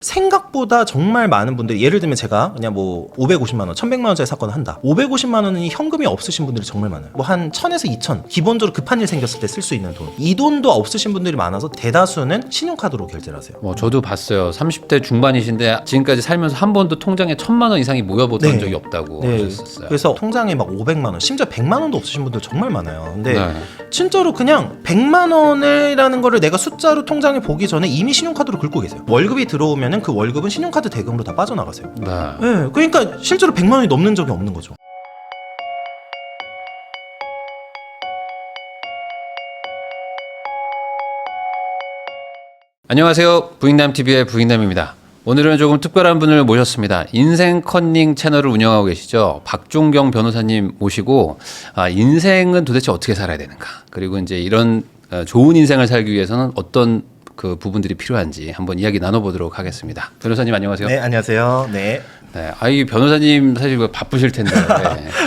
생각보다 정말 많은 분들이 예를 들면 제가 그냥 뭐 550만 원, 1100만 원짜리 사건을 한다. 550만 원이 현금이 없으신 분들이 정말 많아요. 뭐 한 1000에서 2000 기본적으로 급한 일 생겼을 때 쓸 수 있는 돈. 이 돈도 없으신 분들이 많아서 대다수는 신용카드로 결제를 하세요. 저도 봤어요. 30대 중반이신데 지금까지 살면서 한 번도 통장에 1000만 원 이상이 모여보던 적이 없다고 하셨어요. 그래서 통장에 막 500만 원, 심지어 100만 원도 없으신 분들 정말 많아요. 근데 네. 진짜로 그냥 100만 원이라는 거를 내가 숫자로 통장에 보기 전에 이미 신용카드로 긁고 계세요. 월급이 들어오면은 그 월급은 신용카드 대금으로 다 빠져나가세요. 네. 네, 그러니까 실제로 100만 원이 넘는 적이 없는 거죠. 안녕하세요. 부익남TV의 부익남입니다. 오늘은 조금 특별한 분을 모셨습니다. 인생 컨닝 채널을 운영하고 계시죠. 박종경 변호사님 모시고 인생은 도대체 어떻게 살아야 되는가, 그리고 이제 이런 좋은 인생을 살기 위해서는 어떤 그 부분들이 필요한지 한번 이야기 나눠보도록 하겠습니다. 변호사님 안녕하세요. 네, 안녕하세요. 네. 네, 이 변호사님 사실 바쁘실 텐데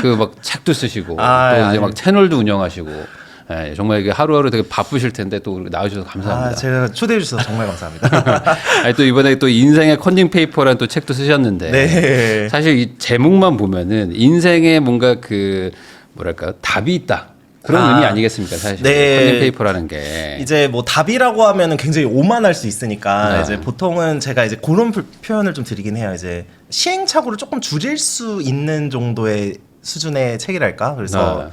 그 막 책도 쓰시고 또 이제 막 채널도 운영하시고. 네, 정말 이게 하루하루 되게 바쁘실 텐데 또 나와주셔서 감사합니다. 제가 초대해 주셔서 정말 감사합니다. 또 이번에 또 인생의 컨닝 페이퍼라는 또 책도 쓰셨는데 네. 사실 이 제목만 보면은 인생에 뭔가 그 뭐랄까 답이 있다, 그런 의미 아니겠습니까? 사실 컨닝 페이퍼라는 게 이제 뭐 답이라고 하면은 굉장히 오만할 수 있으니까 이제 보통은 제가 이제 그런 표현을 좀 드리긴 해요. 이제 시행착오를 조금 줄일 수 있는 정도의 수준의 책이랄까. 그래서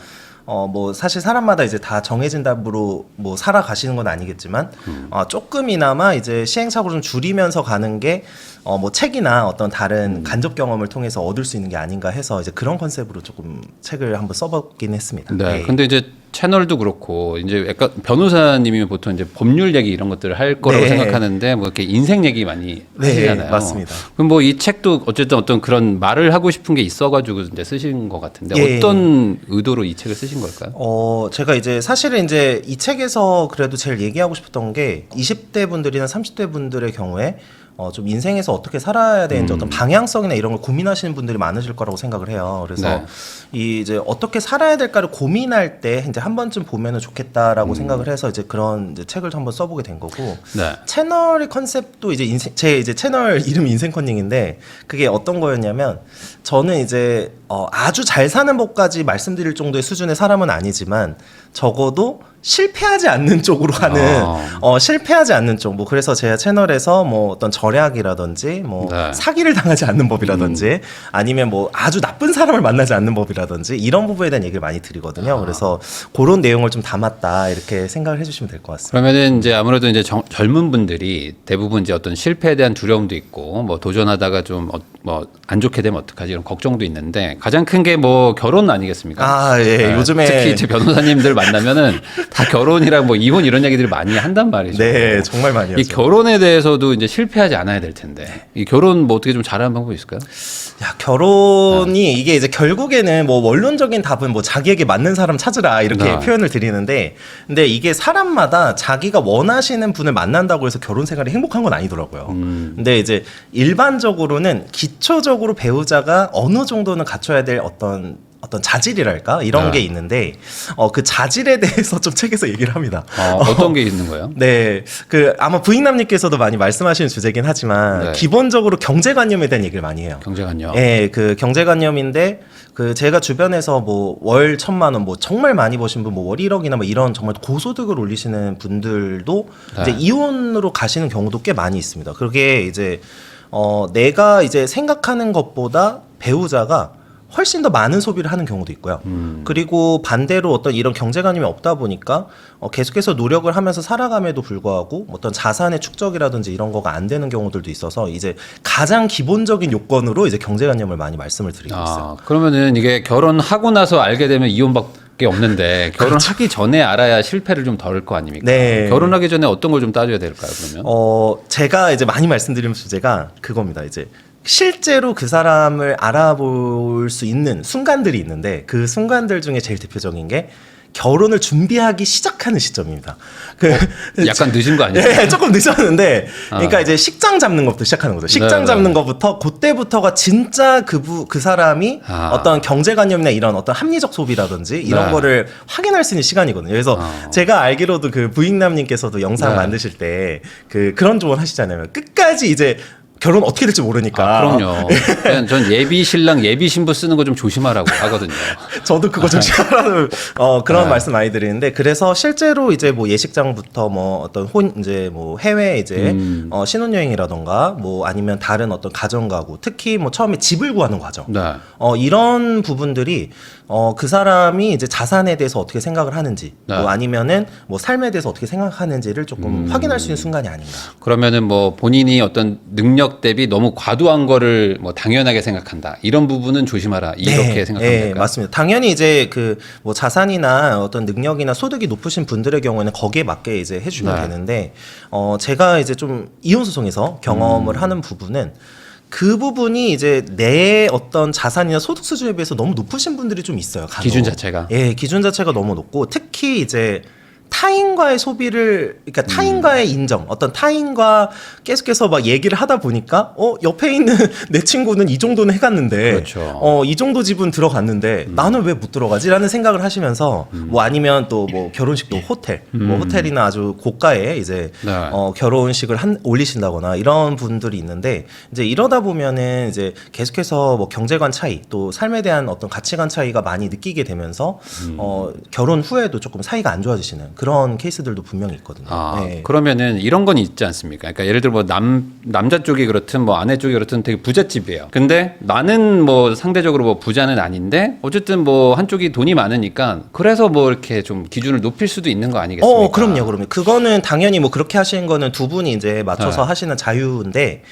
뭐 사실 사람마다 이제 다 정해진 답으로 뭐 살아가시는 건 아니겠지만 조금이나마 이제 시행착오를 좀 줄이면서 가는 게 뭐 책이나 어떤 다른 간접 경험을 통해서 얻을 수 있는 게 아닌가 해서 이제 그런 컨셉으로 조금 책을 한번 써보긴 했습니다. 네. 근데 이제 채널도 그렇고 이제 약간 변호사님이면 보통 이제 법률 얘기 이런 것들을 할 거라고 생각하는데 뭐 이렇게 인생 얘기 많이 하시잖아요. 맞습니다. 그럼 뭐 이 책도 어쨌든 어떤 그런 말을 하고 싶은 게 있어가지고 이제 쓰신 것 같은데 어떤 의도로 이 책을 쓰신 걸까요? 제가 이제 사실은 이제 이 책에서 그래도 제일 얘기하고 싶었던 게 20대 분들이나 30대 분들의 경우에 좀 인생에서 어떻게 살아야 되는지 어떤 방향성이나 이런 걸 고민하시는 분들이 많으실 거라고 생각을 해요. 그래서 이 이제 어떻게 살아야 될까를 고민할 때 이제 한 번쯤 보면은 좋겠다라고 생각을 해서 이제 그런 이제 책을 한번 써보게 된 거고 채널의 컨셉도 이제 제 이제 채널 이름 인생 컨닝인데 그게 어떤 거였냐면 저는 이제 아주 잘 사는 법까지 말씀드릴 정도의 수준의 사람은 아니지만 적어도 실패하지 않는 쪽으로 하는 실패하지 않는 쪽 뭐 그래서 제 채널에서 뭐 어떤 절약이라든지 뭐 사기를 당하지 않는 법이라든지 아니면 뭐 아주 나쁜 사람을 만나지 않는 법이라든지 이런 부분에 대한 얘기를 많이 드리거든요. 그래서 그런 내용을 좀 담았다 이렇게 생각을 해주시면 될 것 같습니다. 그러면은 이제 아무래도 이제 젊은 분들이 대부분 이제 어떤 실패에 대한 두려움도 있고 뭐 도전하다가 좀 뭐 안 좋게 되면 어떡하지 이런 걱정도 있는데 가장 큰 게 뭐 결혼 아니겠습니까? 요즘에 특히 이제 변호사님들 만나면은 다 결혼이랑 뭐 이혼 이런 얘기들을 많이 한단 말이죠. 네, 정말 많이 하죠. 이 결혼에 대해서도 이제 실패하지 않아야 될 텐데 이 결혼 뭐 어떻게 좀 잘하는 방법이 있을까요? 결혼이 이게 이제 결국에는 뭐 원론적인 답은 뭐 자기에게 맞는 사람 찾으라 이렇게 표현을 드리는데 근데 이게 사람마다 자기가 원하시는 분을 만난다고 해서 결혼 생활이 행복한 건 아니더라고요. 근데 이제 일반적으로는 기초적으로 배우자가 어느 정도는 갖춰야 될 어떤 자질이랄까 이런 게 있는데 그 자질에 대해서 좀 책에서 얘기를 합니다. 어떤 게 있는 거예요? 네, 그 아마 부익남님께서도 많이 말씀하시는 주제긴 하지만 기본적으로 경제관념에 대한 얘기를 많이 해요. 경제관념. 네, 그 경제관념인데 그 제가 주변에서 뭐 월 1000만 원, 뭐 정말 많이 버신 분, 뭐 월 1억이나 뭐 이런 정말 고소득을 올리시는 분들도 이제 이혼으로 가시는 경우도 꽤 많이 있습니다. 그게 이제 내가 이제 생각하는 것보다 배우자가 훨씬 더 많은 소비를 하는 경우도 있고요. 그리고 반대로 어떤 이런 경제관념이 없다 보니까 계속해서 노력을 하면서 살아감에도 불구하고 어떤 자산의 축적이라든지 이런 거가 안 되는 경우들도 있어서 이제 가장 기본적인 요건으로 이제 경제관념을 많이 말씀을 드리고 있어요. 그러면은 이게 결혼하고 나서 알게 되면 이혼밖에 없는데 결혼하기 전에 알아야 실패를 좀 덜 거 아닙니까? 네. 결혼하기 전에 어떤 걸 좀 따져야 될까요, 그러면? 제가 이제 많이 말씀드리는 주제가 그겁니다. 이제 실제로 그 사람을 알아볼 수 있는 순간들이 있는데 그 순간들 중에 제일 대표적인 게 결혼을 준비하기 시작하는 시점입니다. 약간 늦은 거 아니에요? 네, 조금 늦었는데, 그러니까 이제 식장 잡는 것부터 시작하는 거죠. 식장 잡는 것부터 그때부터가 진짜 그 사람이 어떤 경제관념이나 이런 어떤 합리적 소비라든지 이런 거를 확인할 수 있는 시간이거든요. 그래서 제가 알기로도 그 부익남님께서도 영상 만드실 때 그런 조언 하시잖아요. 끝까지 이제 결혼 어떻게 될지 모르니까. 그럼요. 전 예비 신랑 예비 신부 쓰는 거 좀 조심하라고 하거든요. 저도 그거 조심하라는 그런 네. 말씀 많이 드리는데 그래서 실제로 이제 뭐 예식장부터 뭐 어떤 이제 뭐 해외 이제 신혼여행이라던가 뭐 아니면 다른 어떤 가정가구 특히 뭐 처음에 집을 구하는 과정 네. 이런 부분들이 그 사람이 이제 자산에 대해서 어떻게 생각을 하는지 네. 뭐 아니면은 뭐 삶에 대해서 어떻게 생각하는지를 조금 확인할 수 있는 순간이 아닌가. 그러면은 뭐 본인이 어떤 능력 대비 너무 과도한 거를 뭐 당연하게 생각한다. 이런 부분은 조심하라. 이렇게 생각하면 될까요? 맞습니다. 당연히 이제 그 뭐 자산이나 어떤 능력이나 소득이 높으신 분들의 경우에는 거기에 맞게 이제 해주면 네. 되는데 제가 이제 좀 이혼 소송에서 경험을 하는 부분은 그 부분이 이제 내 어떤 자산이나 소득 수준에 비해서 너무 높으신 분들이 좀 있어요. 간혹. 기준 자체가. 예, 기준 자체가 너무 높고 특히 이제 타인과의 소비를 그러니까 타인과의 인정 어떤 타인과 계속해서 막 얘기를 하다 보니까 옆에 있는 내 친구는 이 정도는 해갔는데 그렇죠. 이 정도 집은 들어갔는데 나는 왜 못 들어가지라는 생각을 하시면서 뭐 아니면 또 뭐 결혼식도 호텔 뭐 호텔이나 아주 고가의 이제 네. 결혼식을 올리신다거나 이런 분들이 있는데 이제 이러다 보면은 이제 계속해서 뭐 경제관 차이 또 삶에 대한 어떤 가치관 차이가 많이 느끼게 되면서 결혼 후에도 조금 사이가 안 좋아지시는 그런 케이스들도 분명히 있거든요. 네. 그러면은 이런 건 있지 않습니까? 그러니까 예를 들어 뭐 남자 쪽이 그렇든 뭐 아내 쪽이 그렇든 되게 부잣집이에요. 근데 나는 뭐 상대적으로 뭐 부자는 아닌데 어쨌든 뭐 한쪽이 돈이 많으니까 그래서 뭐 이렇게 좀 기준을 높일 수도 있는 거 아니겠습니까? 그럼요. 그거는 당연히 뭐 그렇게 하시는 거는 두 분이 이제 맞춰서 네. 하시는 자유인데,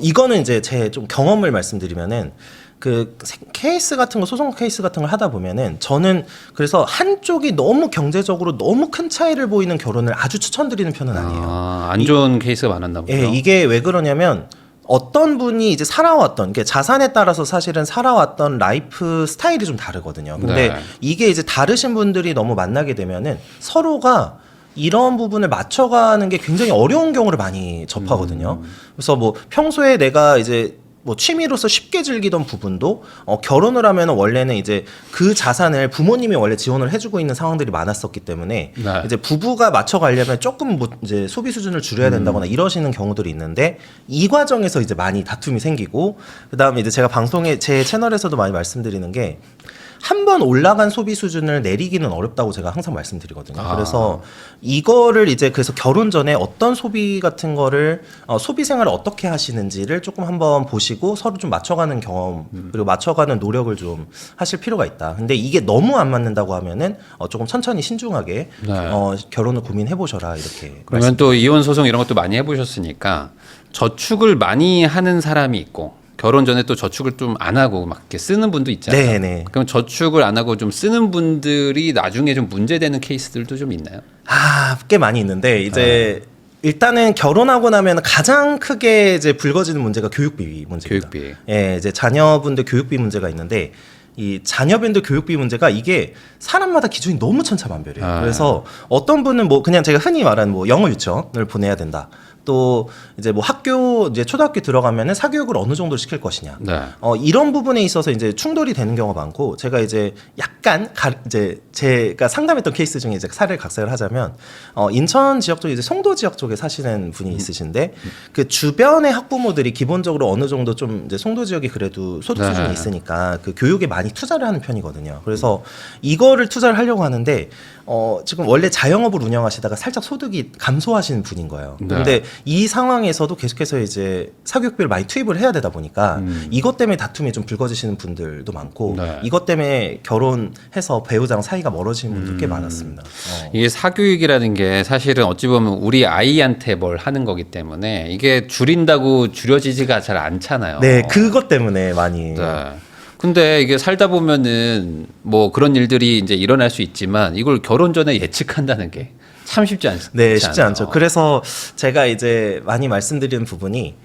이거는 이제 제 좀 경험을 말씀드리면은, 그 케이스 같은 거 소송 케이스 같은 걸 하다 보면은 저는 그래서 한쪽이 너무 경제적으로 너무 큰 차이를 보이는 결혼을 아주 추천드리는 편은 아니에요. 안 좋은 케이스가 많았나 보죠. 예, 이게 왜 그러냐면 어떤 분이 이제 살아왔던 게 자산에 따라서 사실은 살아왔던 라이프 스타일이 좀 다르거든요. 근데 네. 이게 이제 다르신 분들이 너무 만나게 되면은 서로가 이런 부분을 맞춰가는 게 굉장히 어려운 경우를 많이 접하거든요. 그래서 뭐 평소에 내가 이제 뭐 취미로서 쉽게 즐기던 부분도 결혼을 하면 원래는 이제 그 자산을 부모님이 원래 지원을 해주고 있는 상황들이 많았었기 때문에 네. 이제 부부가 맞춰가려면 조금 뭐 이제 소비 수준을 줄여야 된다거나 이러시는 경우들이 있는데 이 과정에서 이제 많이 다툼이 생기고 그다음에 이제 제가 방송에 제 채널에서도 많이 말씀드리는 게 한 번 올라간 소비 수준을 내리기는 어렵다고 제가 항상 말씀드리거든요. 그래서 이거를 이제 그래서 결혼 전에 어떤 소비 같은 거를 소비 생활을 어떻게 하시는지를 조금 한번 보시고 서로 좀 맞춰가는 경험 그리고 맞춰가는 노력을 좀 하실 필요가 있다. 근데 이게 너무 안 맞는다고 하면은 조금 천천히 신중하게 네. 결혼을 고민해 보셔라 이렇게. 그러면 또 이혼 소송 이런 것도 많이 해보셨으니까 저축을 많이 하는 사람이 있고 결혼 전에 또 저축을 좀 안 하고 막 이렇게 쓰는 분도 있잖아요. 네네. 그럼 저축을 안 하고 좀 쓰는 분들이 나중에 좀 문제되는 케이스들도 좀 있나요? 꽤 많이 있는데 이제 일단은 결혼하고 나면 가장 크게 이제 불거지는 문제가 교육비 문제입니다. 교육비. 예, 이제 자녀분들 교육비 문제가 있는데 이 자녀분들 교육비 문제가 이게 사람마다 기준이 너무 천차만별이에요. 그래서 어떤 분은 뭐 그냥 제가 흔히 말하는 뭐 영어 유치원을 보내야 된다. 또 이제 뭐 학교 이제 초등학교 들어가면은 사교육을 어느 정도 시킬 것이냐. 네. 이런 부분에 있어서 이제 충돌이 되는 경우가 많고 제가 이제 약간 이제 제가 상담했던 케이스 중에 이제 사례를 각색을 하자면 인천 지역 쪽에 이제 송도 지역 쪽에 사시는 분이 있으신데 그 주변의 학부모들이 기본적으로 어느 정도 좀 이제 송도 지역이 그래도 소득 수준이 네. 있으니까 그 교육에 많이 투자를 하는 편이거든요. 그래서 이거를 투자를 하려고 하는데 지금 원래 자영업을 운영하시다가 살짝 소득이 감소하시는 분인 거예요. 네. 근데 이 상황에서도 계속해서 이제 사교육비를 많이 투입을 해야 되다 보니까 이것 때문에 다툼이 좀 불거지시는 분들도 많고 네. 이것 때문에 결혼해서 배우자랑 사이가 멀어지는 분들 꽤 많았습니다. 이게 사교육이라는 게 사실은 어찌 보면 우리 아이한테 뭘 하는 거기 때문에 이게 줄인다고 줄여지지가 잘 않잖아요. 네, 그것 때문에 많이. 네. 근데 이게 살다 보면은 뭐 그런 일들이 이제 일어날 수 있지만 이걸 결혼 전에 예측한다는 게 참 쉽지 않습니다. 네, 쉽지 않죠. 그래서 제가 이제 많이 말씀드리는 부분이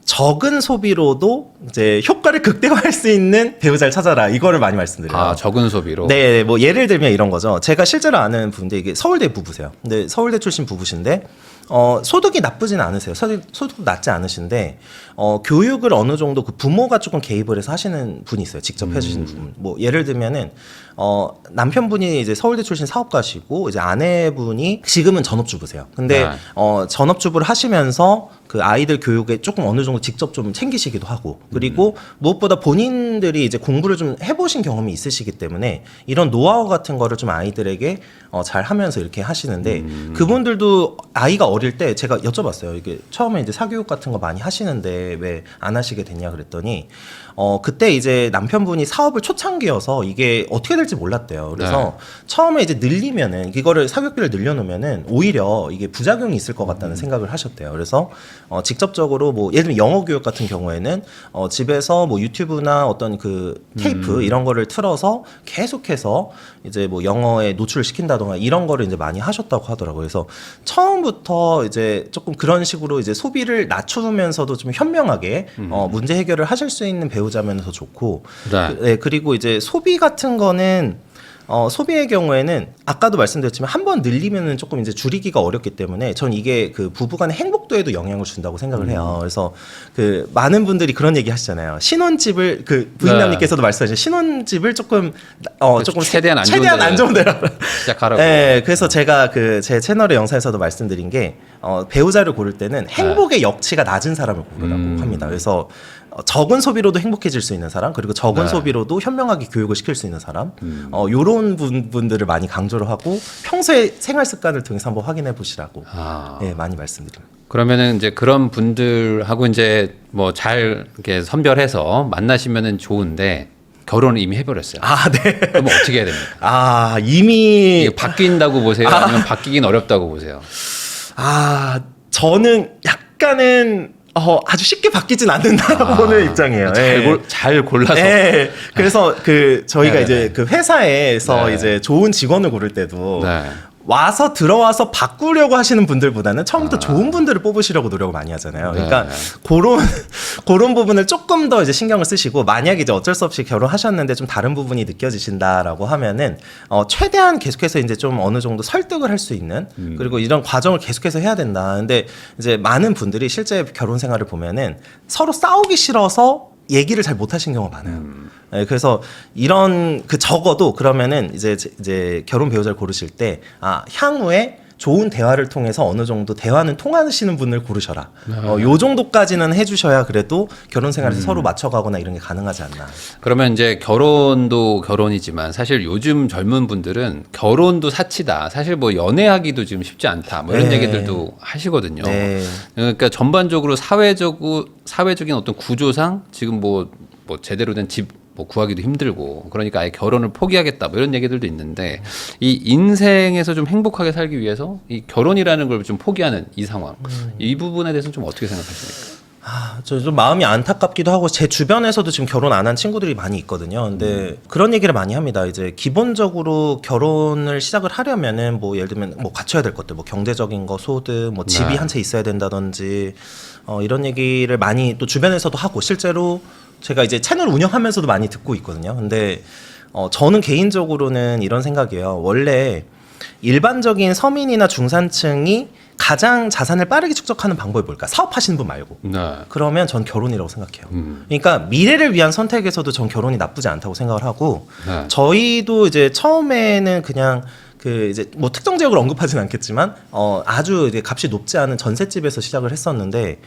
적은 소비로도 이제 효과를 극대화할 수 있는 배우자를 찾아라. 이거를 많이 말씀드려요. 적은 소비로. 네, 뭐 예를 들면 이런 거죠. 제가 실제로 아는 분인데 이게 서울대 부부세요. 근데 서울대 출신 부부신데 소득이 나쁘진 않으세요. 소득도 낮지 않으신데 교육을 어느 정도 그 부모가 조금 개입을 해서 하시는 분이 있어요. 직접 해주시는 분. 뭐 예를 들면은 남편분이 이제 서울대 출신 사업가시고 이제 아내분이 지금은 전업주부세요. 근데 네. 전업주부를 하시면서 그 아이들 교육에 조금 어느 정도 직접 좀 챙기시기도 하고 그리고 무엇보다 본인들이 이제 공부를 좀 해보신 경험이 있으시기 때문에 이런 노하우 같은 거를 좀 아이들에게 잘 하면서 이렇게 하시는데 그분들도 아이가 어릴 때 제가 여쭤봤어요. 이게 처음에 이제 사교육 같은 거 많이 하시는데 왜 안 하시게 됐냐 그랬더니 그때 이제 남편분이 사업을 초창기여서 이게 어떻게 될지 몰랐대요. 그래서 처음에 이제 늘리면은 이거를 사교육비를 늘려놓으면은 오히려 이게 부작용이 있을 것 같다는 생각을 하셨대요. 그래서 직접적으로 뭐 예를 들면 영어 교육 같은 경우에는 집에서 뭐 유튜브나 어떤 그 테이프 이런 거를 틀어서 계속해서 이제 뭐 영어에 노출을 시킨다던가 이런 거를 이제 많이 하셨다고 하더라고요. 그래서 처음부터 이제 조금 그런 식으로 이제 소비를 낮추면서도 좀 현명하게 문제 해결을 하실 수 있는 배우자면 더 좋고 네. 그리고 이제 소비 같은 거는 소비의 경우에는 아까도 말씀드렸지만 한 번 늘리면은 조금 이제 줄이기가 어렵기 때문에 전 이게 그 부부간의 행복도에도 영향을 준다고 생각을 해요. 그래서 그 많은 분들이 그런 얘기 하시잖아요. 신혼집을 그 부인남님께서도 말씀하신 신혼집을 조금 조금 최대한 안 좋은 데로 시작하라고. 네, 그래서 제가 그 제 채널의 영상에서도 말씀드린 게 배우자를 고를 때는 행복의 역치가 낮은 사람을 고르라고 합니다. 그래서 적은 소비로도 행복해질 수 있는 사람 그리고 적은 소비로도 현명하게 교육을 시킬 수 있는 사람 요런 분들을 많이 강조를 하고 평소에 생활 습관을 통해서 한번 확인해 보시라고 네, 많이 말씀드립니다. 그러면은 이제 그런 분들하고 이제 뭐 잘 이렇게 선별해서 만나시면은 좋은데 결혼을 이미 해버렸어요. 아, 네. 그럼 어떻게 해야 됩니까? 아, 이미 이게 바뀐다고 보세요? 아니면 바뀌긴 어렵다고 보세요? 저는 약간은 아주 쉽게 바뀌진 않는다고 보는 입장이에요. 잘 골라서. 네. 그래서 그 저희가 네네네. 이제 그 회사에서 네. 이제 좋은 직원을 고를 때도 네. 들어와서 바꾸려고 하시는 분들보다는 처음부터 좋은 분들을 뽑으시려고 노력을 많이 하잖아요. 그러니까 네. 그런 부분을 조금 더 이제 신경을 쓰시고 만약에 이제 어쩔 수 없이 결혼하셨는데 좀 다른 부분이 느껴지신다라고 하면은 최대한 계속해서 이제 좀 어느 정도 설득을 할 수 있는 그리고 이런 과정을 계속해서 해야 된다. 근데 이제 많은 분들이 실제 결혼 생활을 보면은 서로 싸우기 싫어서 얘기를 잘 못하신 경우가 많아요. 네, 그래서 이런 적어도 그러면은 이제 결혼 배우자를 고르실 때 향후에 좋은 대화를 통해서 어느 정도 대화는 통하시는 분을 고르셔라. 요 정도까지는 해주셔야 그래도 결혼 생활에서 서로 맞춰가거나 이런 게 가능하지 않나. 그러면 이제 결혼도 결혼이지만 사실 요즘 젊은 분들은 결혼도 사치다. 사실 뭐 연애하기도 지금 쉽지 않다. 뭐 이런 네. 얘기들도 하시거든요. 네. 그러니까 전반적으로 사회적인 어떤 구조상 지금 뭐 제대로 된 집 뭐 구하기도 힘들고 그러니까 아예 결혼을 포기하겠다 뭐 이런 얘기들도 있는데 이 인생에서 좀 행복하게 살기 위해서 이 결혼이라는 걸 좀 포기하는 이 상황 이 부분에 대해서는 좀 어떻게 생각하십니까? 저 좀 마음이 안타깝기도 하고 제 주변에서도 지금 결혼 안 한 친구들이 많이 있거든요. 근데 그런 얘기를 많이 합니다. 이제 기본적으로 결혼을 시작을 하려면은 뭐 예를 들면 뭐 갖춰야 될 것들, 뭐 경제적인 거, 소득, 뭐 집이 네. 한 채 있어야 된다든지 이런 얘기를 많이 또 주변에서도 하고 실제로 제가 이제 채널 운영하면서도 많이 듣고 있거든요. 근데 저는 개인적으로는 이런 생각이에요. 원래 일반적인 서민이나 중산층이 가장 자산을 빠르게 축적하는 방법이 뭘까? 사업하시는 분 말고. 네. 그러면 전 결혼이라고 생각해요. 그러니까 미래를 위한 선택에서도 전 결혼이 나쁘지 않다고 생각을 하고 네. 저희도 이제 처음에는 그냥 그 이제 뭐 특정 지역을 언급하진 않겠지만 아주 이제 값이 높지 않은 전셋집에서 시작을 했었는데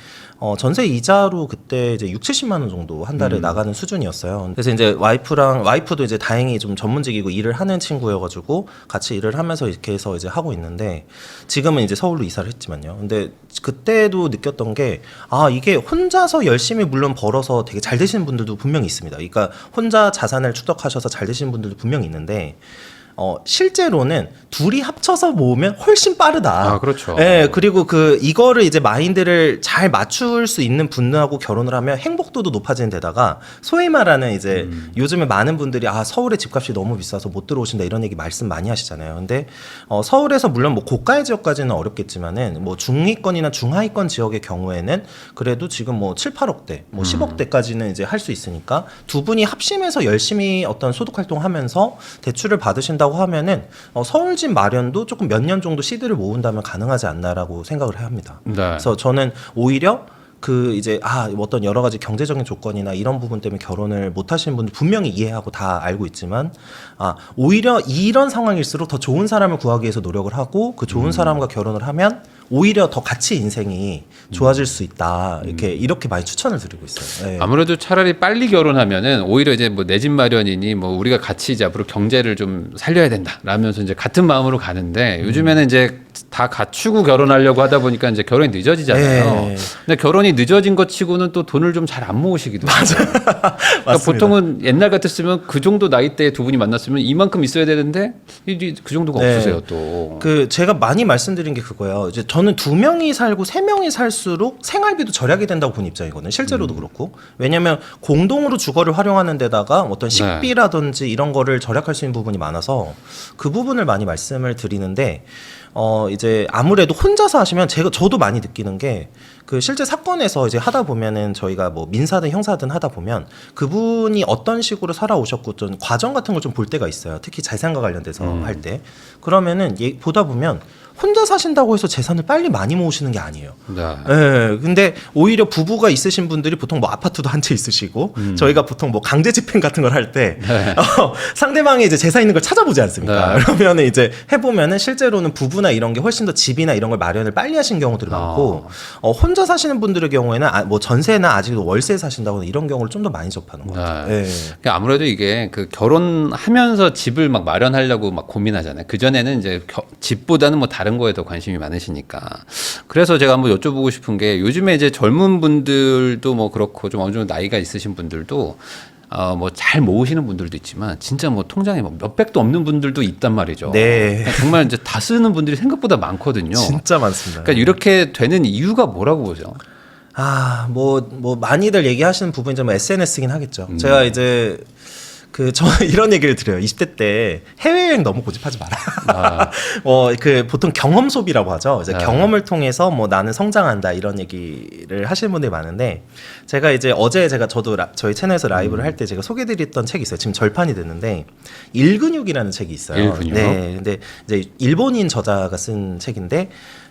전세 이자로 그때 이제 6-70만 원 정도 한 달에 나가는 수준이었어요. 그래서 이제 와이프도 이제 다행히 좀 전문직이고 일을 하는 친구여가지고 같이 일을 하면서 이렇게 해서 이제 하고 있는데 지금은 이제 서울로 이사를 했지만요. 근데 그때도 느꼈던 게 이게 혼자서 열심히 물론 벌어서 되게 잘 되시는 분들도 분명히 있습니다. 그러니까 혼자 자산을 축적하셔서 잘 되시는 분들도 분명히 있는데 실제로는 둘이 합쳐서 모으면 훨씬 빠르다. 그렇죠. 예, 그리고 이거를 이제 마인드를 잘 맞출 수 있는 분하고 결혼을 하면 행복도도 높아지는 데다가 소위 말하는 이제 요즘에 많은 분들이 서울에 집값이 너무 비싸서 못 들어오신다 이런 얘기 말씀 많이 하시잖아요. 근데 서울에서 물론 뭐 고가의 지역까지는 어렵겠지만은 뭐 중위권이나 중하위권 지역의 경우에는 그래도 지금 뭐 7-8억대, 뭐 10억대까지는 이제 할 수 있으니까 두 분이 합심해서 열심히 어떤 소득 활동하면서 대출을 받으신다 된다고 하면은 서울집 마련도 조금 몇 년 정도 시드를 모은다면 가능하지 않나라고 생각을 해야 합니다. 네. 그래서 저는 오히려 그 이제 어떤 여러 가지 경제적인 조건이나 이런 부분 때문에 결혼을 못 하시는 분들 분명히 이해하고 다 알고 있지만 오히려 이런 상황일수록 더 좋은 사람을 구하기 위해서 노력을 하고 그 좋은 사람과 결혼을 하면 오히려 더 같이 인생이 좋아질 수 있다. 이렇게 많이 추천을 드리고 있어요. 네. 아무래도 차라리 빨리 결혼하면은 오히려 이제 뭐 내 집 마련이니 뭐 우리가 같이 이제 앞으로 경제를 좀 살려야 된다 라면서 이제 같은 마음으로 가는데 요즘에는 이제 다 갖추고 결혼하려고 하다 보니까 이제 결혼이 늦어지잖아요. 네. 근데 결혼이 늦어진 것 치고는 또 돈을 좀 잘 안 모으시기도 하고. 그러니까 맞습니다. 보통은 옛날 같았으면 그 정도 나이대에 두 분이 만났으면 이만큼 있어야 되는데 그 정도가 네. 없으세요 또. 제가 많이 말씀드린 게 그거예요. 이제 저는 2명이 살고 3명이 살수록 생활비도 절약이 된다고 본 입장이거든요. 실제로도 그렇고. 왜냐하면 공동으로 주거를 활용하는 데다가 어떤 식비라든지 이런 거를 절약할 수 있는 부분이 많아서 그 부분을 많이 말씀을 드리는데 이제 아무래도 혼자서 하시면 저도 많이 느끼는 게 그 실제 사건에서 이제 하다 보면은 저희가 뭐 민사든 형사든 하다 보면 그분이 어떤 식으로 살아오셨고 좀 과정 같은 걸 좀 볼 때가 있어요. 특히 재산과 관련돼서 할 때. 그러면은 보다 보면 혼자 사신다고 해서 재산을 빨리 많이 모으시는 게 아니에요. 네. 예. 근데 오히려 부부가 있으신 분들이 보통 뭐 아파트도 한 채 있으시고 저희가 보통 뭐 강제 집행 같은 걸 할 때 상대방이 이제 재산 있는 걸 찾아보지 않습니까? 네. 그러면은 이제 해보면은 실제로는 부부나 이런 게 훨씬 더 집이나 이런 걸 마련을 빨리 하신 경우들이 많고 혼자 사시는 분들의 경우에는 뭐 전세나 아직도 월세 사신다거나 이런 경우를 좀 더 많이 접하는 것 같아요. 네. 예. 그러니까 아무래도 이게 그 결혼하면서 집을 막 마련하려고 막 고민하잖아요. 그 전에는 이제 집보다는 뭐 다른 거에 더 관심이 많으시니까. 그래서 제가 한번 여쭤보고 싶은 게 요즘에 이제 젊은 분들도 뭐 그렇고 좀 어느 정도 나이가 있으신 분들도 뭐 잘 모으시는 분들도 있지만 진짜 뭐 통장에 뭐 몇백도 없는 분들도 있단 말이죠. 네. 그러니까 정말 이제 다 쓰는 분들이 생각보다 많거든요. 진짜 많습니다. 그러니까 이렇게 되는 이유가 뭐라고 보죠? 뭐 많이들 얘기하시는 부분이 좀 SNS긴 하겠죠. 제가 이제 저는 이런 얘기를 드려요. 20대 때 해외여행 너무 고집하지 마라. 보통 경험 소비라고 하죠. 이제 경험을 통해서 뭐 나는 성장한다 이런 얘기를 하시는 분들이 많은데 제가 이제 어제 저도 저희 채널에서 라이브를 할 때 제가 소개드렸던 책이 있어요. 지금 절판이 됐는데 일근육이라는 책이 있어요. 일근육? 네. 근데 이제 일본인 저자가 쓴 책인데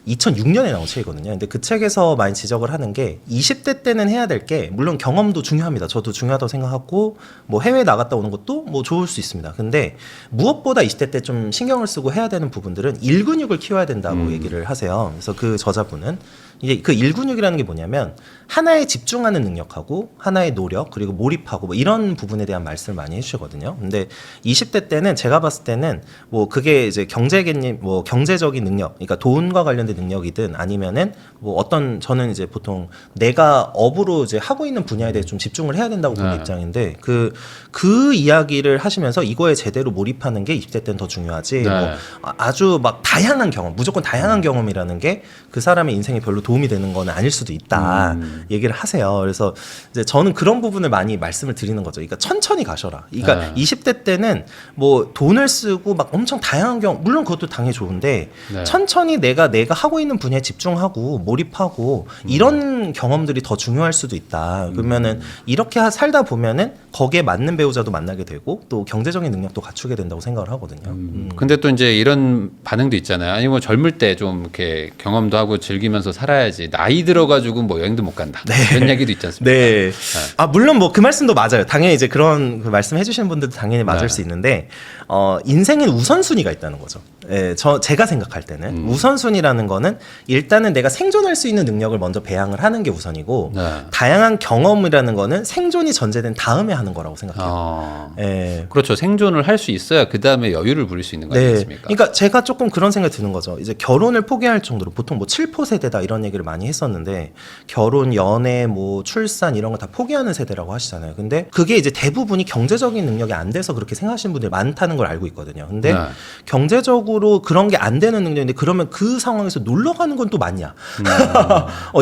2006년에 나온 책이거든요. 근데 그 책에서 많이 지적을 하는 게 20대 때는 해야 될 게 물론 경험도 중요합니다. 저도 중요하다고 생각하고 뭐 해외 나갔다 오는 것도 뭐 좋을 수 있습니다. 근데 무엇보다 20대 때 좀 신경을 쓰고 해야 되는 부분들은 일근육을 키워야 된다고 얘기를 하세요. 그래서 그 저자분은 이제 그 일근육이라는 게 뭐냐면 하나에 집중하는 능력하고 하나의 노력 그리고 몰입하고 뭐 이런 부분에 대한 말씀을 많이 해주시거든요. 근데 20대 때는 제가 봤을 때는 뭐 그게 이제 경제 개념 뭐 경제적인 능력 그러니까 돈과 관련된 능력이든 아니면은 뭐 저는 이제 보통 내가 업으로 이제 하고 있는 분야에 대해 좀 집중을 해야 된다고 보는 입장인데 그 이야기를 하시면서 이거에 제대로 몰입하는 게 20대 때는 더 중요하지 뭐 아주 막 다양한 경험 무조건 다양한 경험이라는 게 그 사람의 인생에 별로 도움이 되는 건 아닐 수도 있다 얘기를 하세요. 그래서 이제 저는 그런 부분을 많이 말씀을 드리는 거죠. 그러니까 천천히 가셔라. 그러니까 20대 때는 뭐 돈을 쓰고 막 엄청 다양한 경험 물론 그것도 당연히 좋은데 천천히 내가 하고 있는 분야에 집중하고 몰입하고 이런 경험들이 더 중요할 수도 있다. 그러면은 이렇게 살다 보면은 거기에 맞는 배우자도 만나게 되고 또 경제적인 능력도 갖추게 된다고 생각을 하거든요. 근데 또 이제 이런 반응도 있잖아요. 아니 뭐 젊을 때 좀 이렇게 경험도 하고 즐기면서 살아야지. 나이 들어가지고 뭐 여행도 못 간다. 이런 얘기도 있지 않습니까? 네. 물론 뭐 그 말씀도 맞아요. 당연히 이제 그런 그 말씀 해주시는 분들도 당연히 맞을 수 있는데 인생엔 우선순위가 있다는 거죠. 예, 제가 생각할 때는 우선순위라는 거는 일단은 내가 생존할 수 있는 능력을 먼저 배양을 하는 게 우선이고 다양한 경험이라는 거는 생존이 전제된 다음에 하는 거라고 생각해요. 예. 그렇죠. 생존을 할 수 있어야 그 다음에 여유를 부릴 수 있는 거 아니겠습니까? 그러니까 제가 조금 그런 생각이 드는 거죠. 이제 결혼을 포기할 정도로 보통 뭐 7포 세대다 이런 얘기를 많이 했었는데 결혼, 연애, 뭐 출산 이런 거 다 포기하는 세대라고 하시잖아요. 근데 그게 이제 대부분이 경제적인 능력이 안 돼서 그렇게 생각하시는 분들이 많다는 걸 알고 있거든요. 근데 경제적으로 능력으로 그런 게 안 되는 능력인데 그러면 그 상황에서 놀러 가는 건 또 맞냐?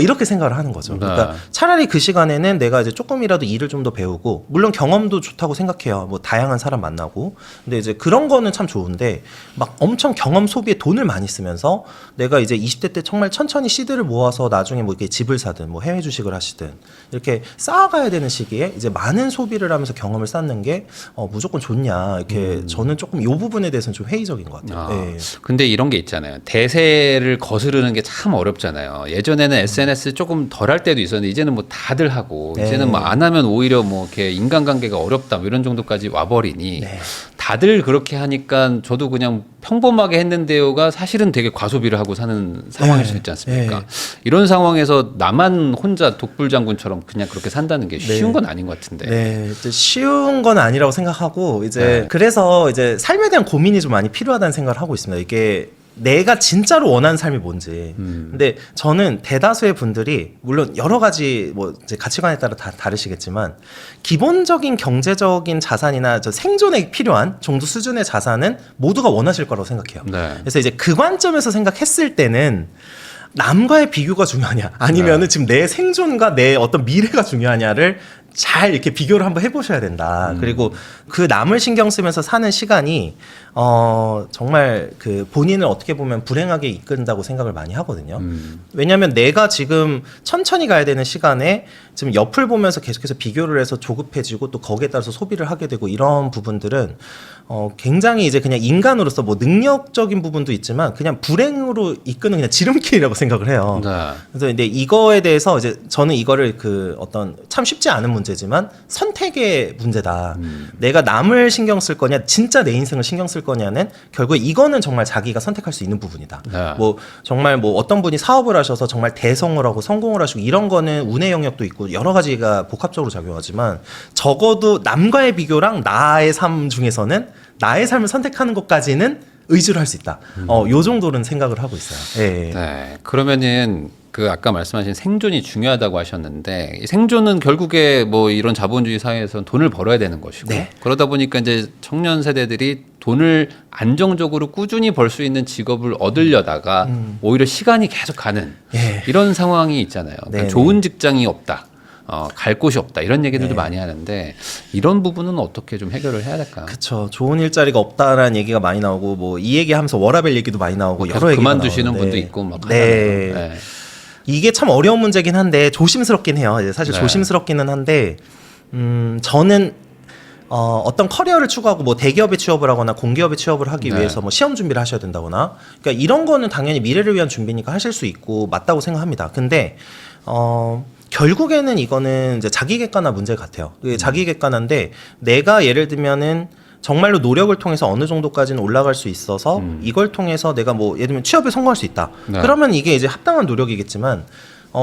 이렇게 생각을 하는 거죠. 그러니까 차라리 그 시간에는 내가 이제 조금이라도 일을 좀 더 배우고 물론 경험도 좋다고 생각해요. 뭐 다양한 사람 만나고. 근데 이제 그런 거는 참 좋은데 막 엄청 경험 소비에 돈을 많이 쓰면서 내가 이제 20대 때 정말 천천히 씨드를 모아서 나중에 뭐 이렇게 집을 사든 뭐 해외 주식을 하시든 이렇게 쌓아가야 되는 시기에 이제 많은 소비를 하면서 경험을 쌓는 게 무조건 좋냐 이렇게 저는 조금 이 부분에 대해서는 좀 회의적인 것 같아요. 네. 근데 이런 게 있잖아요. 대세를 거스르는 게 참 어렵잖아요. 예전에는 SNS 조금 덜 할 때도 있었는데 이제는 뭐 다들 하고 네. 이제는 뭐 안 하면 오히려 뭐 이렇게 인간관계가 어렵다 뭐 이런 정도까지 와버리니 네. 다들 그렇게 하니까 저도 그냥 평범하게 했는데요가 사실은 되게 과소비를 하고 사는 상황일 수 있지 않습니까? 네. 이런 상황에서 나만 혼자 독불장군처럼 그냥 그렇게 산다는 게 쉬운 네. 건 아닌 것 같은데. 네, 이제 쉬운 건 아니라고 생각하고 이제 네. 그래서 이제 삶에 대한 고민이 좀 많이 필요하다는 생각을 하고 있습니다. 이게 내가 진짜로 원하는 삶이 뭔지. 근데 저는 대다수의 분들이 물론 여러 가지 뭐 이제 가치관에 따라 다 다르시겠지만 기본적인 경제적인 자산이나 저 생존에 필요한 정도 수준의 자산은 모두가 원하실 거라고 생각해요. 네. 그래서 이제 그 관점에서 생각했을 때는 남과의 비교가 중요하냐 아니면은 지금 내 생존과 내 어떤 미래가 중요하냐를 잘 이렇게 비교를 한번 해보셔야 된다. 그리고 그 남을 신경 쓰면서 사는 시간이 정말 그 본인을 어떻게 보면 불행하게 이끈다고 생각을 많이 하거든요. 왜냐하면 내가 지금 천천히 가야 되는 시간에 지금 옆을 보면서 계속해서 비교를 해서 조급해지고 또 거기에 따라서 소비를 하게 되고 이런 부분들은 굉장히 이제 그냥 인간으로서 뭐 능력적인 부분도 있지만 그냥 불행으로 이끄는 그냥 지름길이라고 생각을 해요. 네. 그래서 근데 이거에 대해서 이제 저는 이거를 그 어떤 참 쉽지 않은 문제지만 선택의 문제다. 내가 남을 신경 쓸 거냐, 진짜 내 인생을 신경 쓸 거냐는 결국에 이거는 정말 자기가 선택할 수 있는 부분이다. 네. 뭐 정말 뭐 어떤 분이 사업을 하셔서 정말 대성을 하고 성공을 하시고 이런 거는 운의 영역도 있고 여러 가지가 복합적으로 작용하지만 적어도 남과의 비교랑 나의 삶 중에서는 나의 삶을 선택하는 것까지는 의지를 할 수 있다. 요 정도는 생각을 하고 있어요. 예. 네. 그러면은 그 아까 말씀하신 생존이 중요하다고 하셨는데 이 생존은 결국에 뭐 이런 자본주의 사회에서는 돈을 벌어야 되는 것이고 네. 그러다 보니까 이제 청년 세대들이 돈을 안정적으로 꾸준히 벌 수 있는 직업을 얻으려다가 오히려 시간이 계속 가는 예. 이런 상황이 있잖아요. 그러니까 네, 좋은 직장이 없다. 갈 곳이 없다. 이런 얘기들도 네. 많이 하는데 이런 부분은 어떻게 좀 해결을 해야 될까? 그쵸. 좋은 일자리가 없다라는 얘기가 많이 나오고 뭐 이 얘기하면서 워라밸 얘기도 많이 나오고 계속 여러 얘기가 그만두시는 나오는데. 분도 있고 막 네. 하잖아요. 네. 이게 참 어려운 문제긴 한데 조심스럽긴 해요. 이제 사실 네. 조심스럽기는 한데 저는 어떤 커리어를 추구하고 뭐 대기업에 취업을 하거나 공기업에 취업을 하기 네. 위해서 뭐 시험 준비를 하셔야 된다거나 그러니까 이런 거는 당연히 미래를 위한 준비니까 하실 수 있고 맞다고 생각합니다. 근데 결국에는 이거는 이제 자기 객관화 문제 같아요. 이게 자기 객관화인데 내가 예를 들면은 정말로 노력을 통해서 어느 정도까지는 올라갈 수 있어서 이걸 통해서 내가 뭐 예를 들면 취업에 성공할 수 있다. 네. 그러면 이게 이제 합당한 노력이겠지만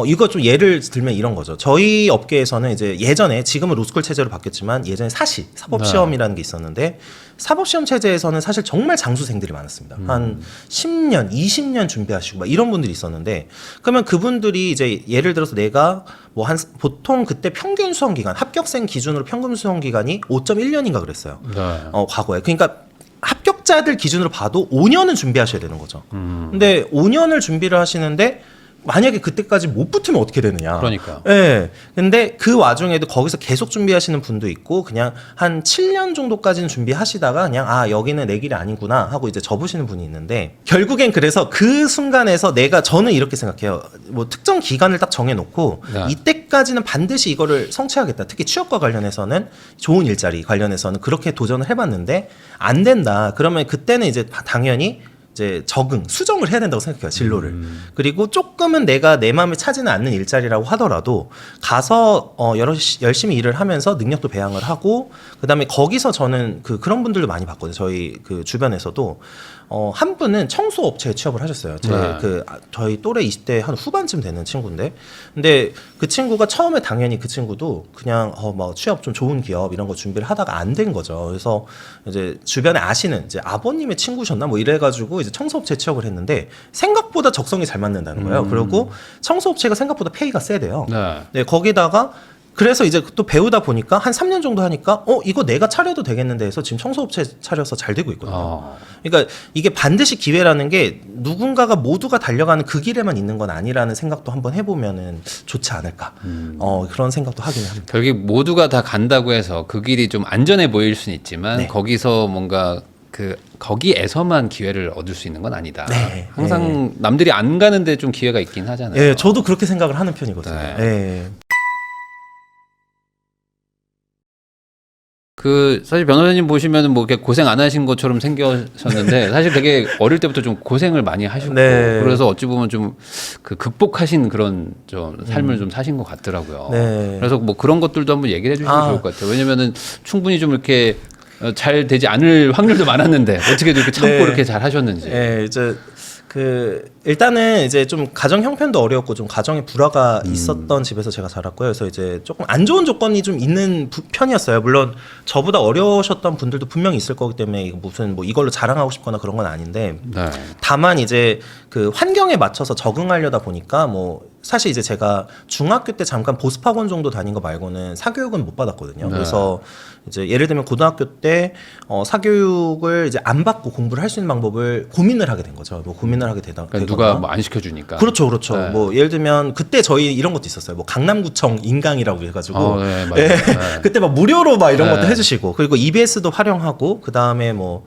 이거 좀 예를 들면 이런 거죠. 저희 업계에서는 이제 예전에 지금은 로스쿨 체제로 바뀌었지만 예전에 사법시험이라는 게 있었는데 사법시험 체제에서는 사실 정말 장수생들이 많았습니다. 한 10년, 20년 준비하시고 막 이런 분들이 있었는데 그러면 그분들이 이제 예를 들어서 내가 뭐 한 보통 그때 평균 수험 기간 합격생 기준으로 평균 수험 기간이 5.1년인가 그랬어요. 네. 과거에. 그러니까 합격자들 기준으로 봐도 5년은 준비하셔야 되는 거죠. 근데 5년을 준비를 하시는데 만약에 그때까지 못 붙으면 어떻게 되느냐. 그러니까요. 예. 근데 그 와중에도 거기서 계속 준비하시는 분도 있고 그냥 한 7년 정도까지는 준비하시다가 그냥 여기는 내 길이 아니구나 하고 이제 접으시는 분이 있는데 결국엔 그래서 그 순간에서 저는 이렇게 생각해요. 뭐 특정 기간을 딱 정해놓고 네. 이때까지는 반드시 이거를 성취하겠다. 특히 취업과 관련해서는 좋은 일자리 관련해서는 그렇게 도전을 해봤는데 안 된다. 그러면 그때는 이제 당연히 이제 수정을 해야 된다고 생각해요. 진로를. 그리고 조금은 내가 내 마음에 차지는 않는 일자리라고 하더라도 가서 열심히 일을 하면서 능력도 배양을 하고 그다음에 거기서 저는 그런 분들도 많이 봤거든요. 저희 그 주변에서도 한 분은 청소업체에 취업을 하셨어요. 네. 저희 또래 20대 한 후반쯤 되는 친구인데, 근데 그 친구가 처음에 당연히 그 친구도 그냥 뭐 취업 좀 좋은 기업 이런 거 준비를 하다가 안 된 거죠. 그래서 이제 주변에 아시는 이제 아버님의 친구셨나 뭐 이래가지고 이제 청소업체에 취업을 했는데 생각보다 적성이 잘 맞는다는 거예요. 그리고 청소업체가 생각보다 페이가 세대요. 네. 네, 거기다가 그래서 이제 또 배우다 보니까 한 3년 정도 하니까 이거 내가 차려도 되겠는데 해서 지금 청소업체 차려서 잘 되고 있거든요. 그러니까 이게 반드시 기회라는 게 누군가가 모두가 달려가는 그 길에만 있는 건 아니라는 생각도 한번 해보면은 좋지 않을까. 그런 생각도 하긴 합니다. 결국 모두가 다 간다고 해서 그 길이 좀 안전해 보일 수는 있지만 네. 거기서 뭔가 거기에서만 기회를 얻을 수 있는 건 아니다. 네. 항상 남들이 안 가는데 좀 기회가 있긴 하잖아요. 예, 저도 그렇게 생각을 하는 편이거든요. 네. 예. 사실 변호사님 보시면은 뭐 이렇게 고생 안 하신 것처럼 생겨셨는데 사실 되게 어릴 때부터 좀 고생을 많이 하셨고 네. 그래서 어찌 보면 좀 극복하신 그런 좀 삶을 좀 사신 것 같더라고요. 네. 그래서 뭐 그런 것들도 한번 얘기를 해주시면 좋을 것 같아요. 왜냐면은 충분히 좀 이렇게 잘 되지 않을 확률도 많았는데 어떻게 이렇게 참고 네. 이렇게 잘 하셨는지. 예, 이제 일단은 이제 좀 가정 형편도 어려웠고 좀 가정에 불화가 있었던 집에서 제가 자랐고요. 그래서 이제 조금 안 좋은 조건이 좀 있는 편이었어요. 물론 저보다 어려우셨던 분들도 분명히 있을 거기 때문에 이거 무슨 뭐 이걸로 자랑하고 싶거나 그런 건 아닌데 네. 다만 이제 그 환경에 맞춰서 적응하려다 보니까 뭐 사실 이제 제가 중학교 때 잠깐 보습학원 정도 다닌 거 말고는 사교육은 못 받았거든요. 네. 그래서 이제 예를 들면 고등학교 때 사교육을 이제 안 받고 공부를 할 수 있는 방법을 고민을 하게 된 거죠. 뭐 고민을 하게 되다. 그러니까 누가 뭐 안 시켜주니까. 그렇죠. 네. 뭐 예를 들면 그때 저희 이런 것도 있었어요. 뭐 강남구청 인강이라고 해가지고 네, 맞아요. 예, 네. 그때 막 무료로 막 이런 네. 것도 해주시고 그리고 EBS도 활용하고 그 다음에 뭐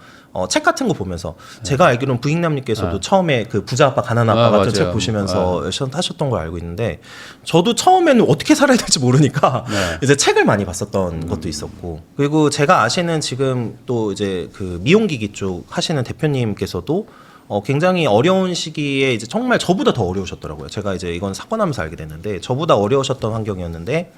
책 같은 거 보면서 제가 알기로는 부익남님께서도 처음에 그 부자 아빠 가난 아빠 같은 맞아요. 책 보시면서 하셨던 걸 알고 있는데 저도 처음에는 어떻게 살아야 될지 모르니까 네. 이제 책을 많이 봤었던 것도 있었고 그리고 제가 아시는 지금 또 이제 그 미용기기 쪽 하시는 대표님께서도 굉장히 어려운 시기에 이제 정말 저보다 더 어려우셨더라고요. 제가 이제 이건 사고 나면서 알게 됐는데 저보다 어려우셨던 환경이었는데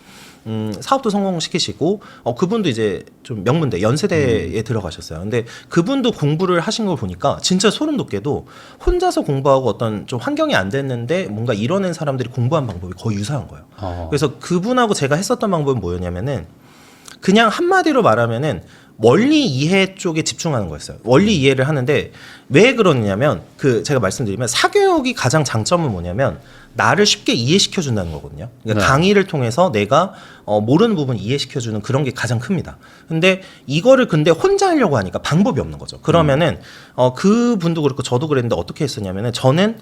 사업도 성공시키시고 그분도 이제 좀 명문대 연세대에 들어가셨어요. 근데 그분도 공부를 하신 걸 보니까 진짜 소름 돋게도 혼자서 공부하고 어떤 좀 환경이 안 됐는데 뭔가 이뤄낸 사람들이 공부한 방법이 거의 유사한 거예요. 그래서 그분하고 제가 했었던 방법은 뭐였냐면은 그냥 한마디로 말하면은 원리 이해 쪽에 집중하는 거였어요. 원리 이해를 하는데 왜 그러냐면 제가 말씀드리면 사교육이 가장 장점은 뭐냐면 나를 쉽게 이해시켜 준다는 거거든요. 그러니까 네. 강의를 통해서 내가 모르는 부분 이해시켜 주는 그런 게 가장 큽니다. 근데 이거를 근데 혼자 하려고 하니까 방법이 없는 거죠. 그러면은 그분도 그렇고 저도 그랬는데 어떻게 했었냐면은 저는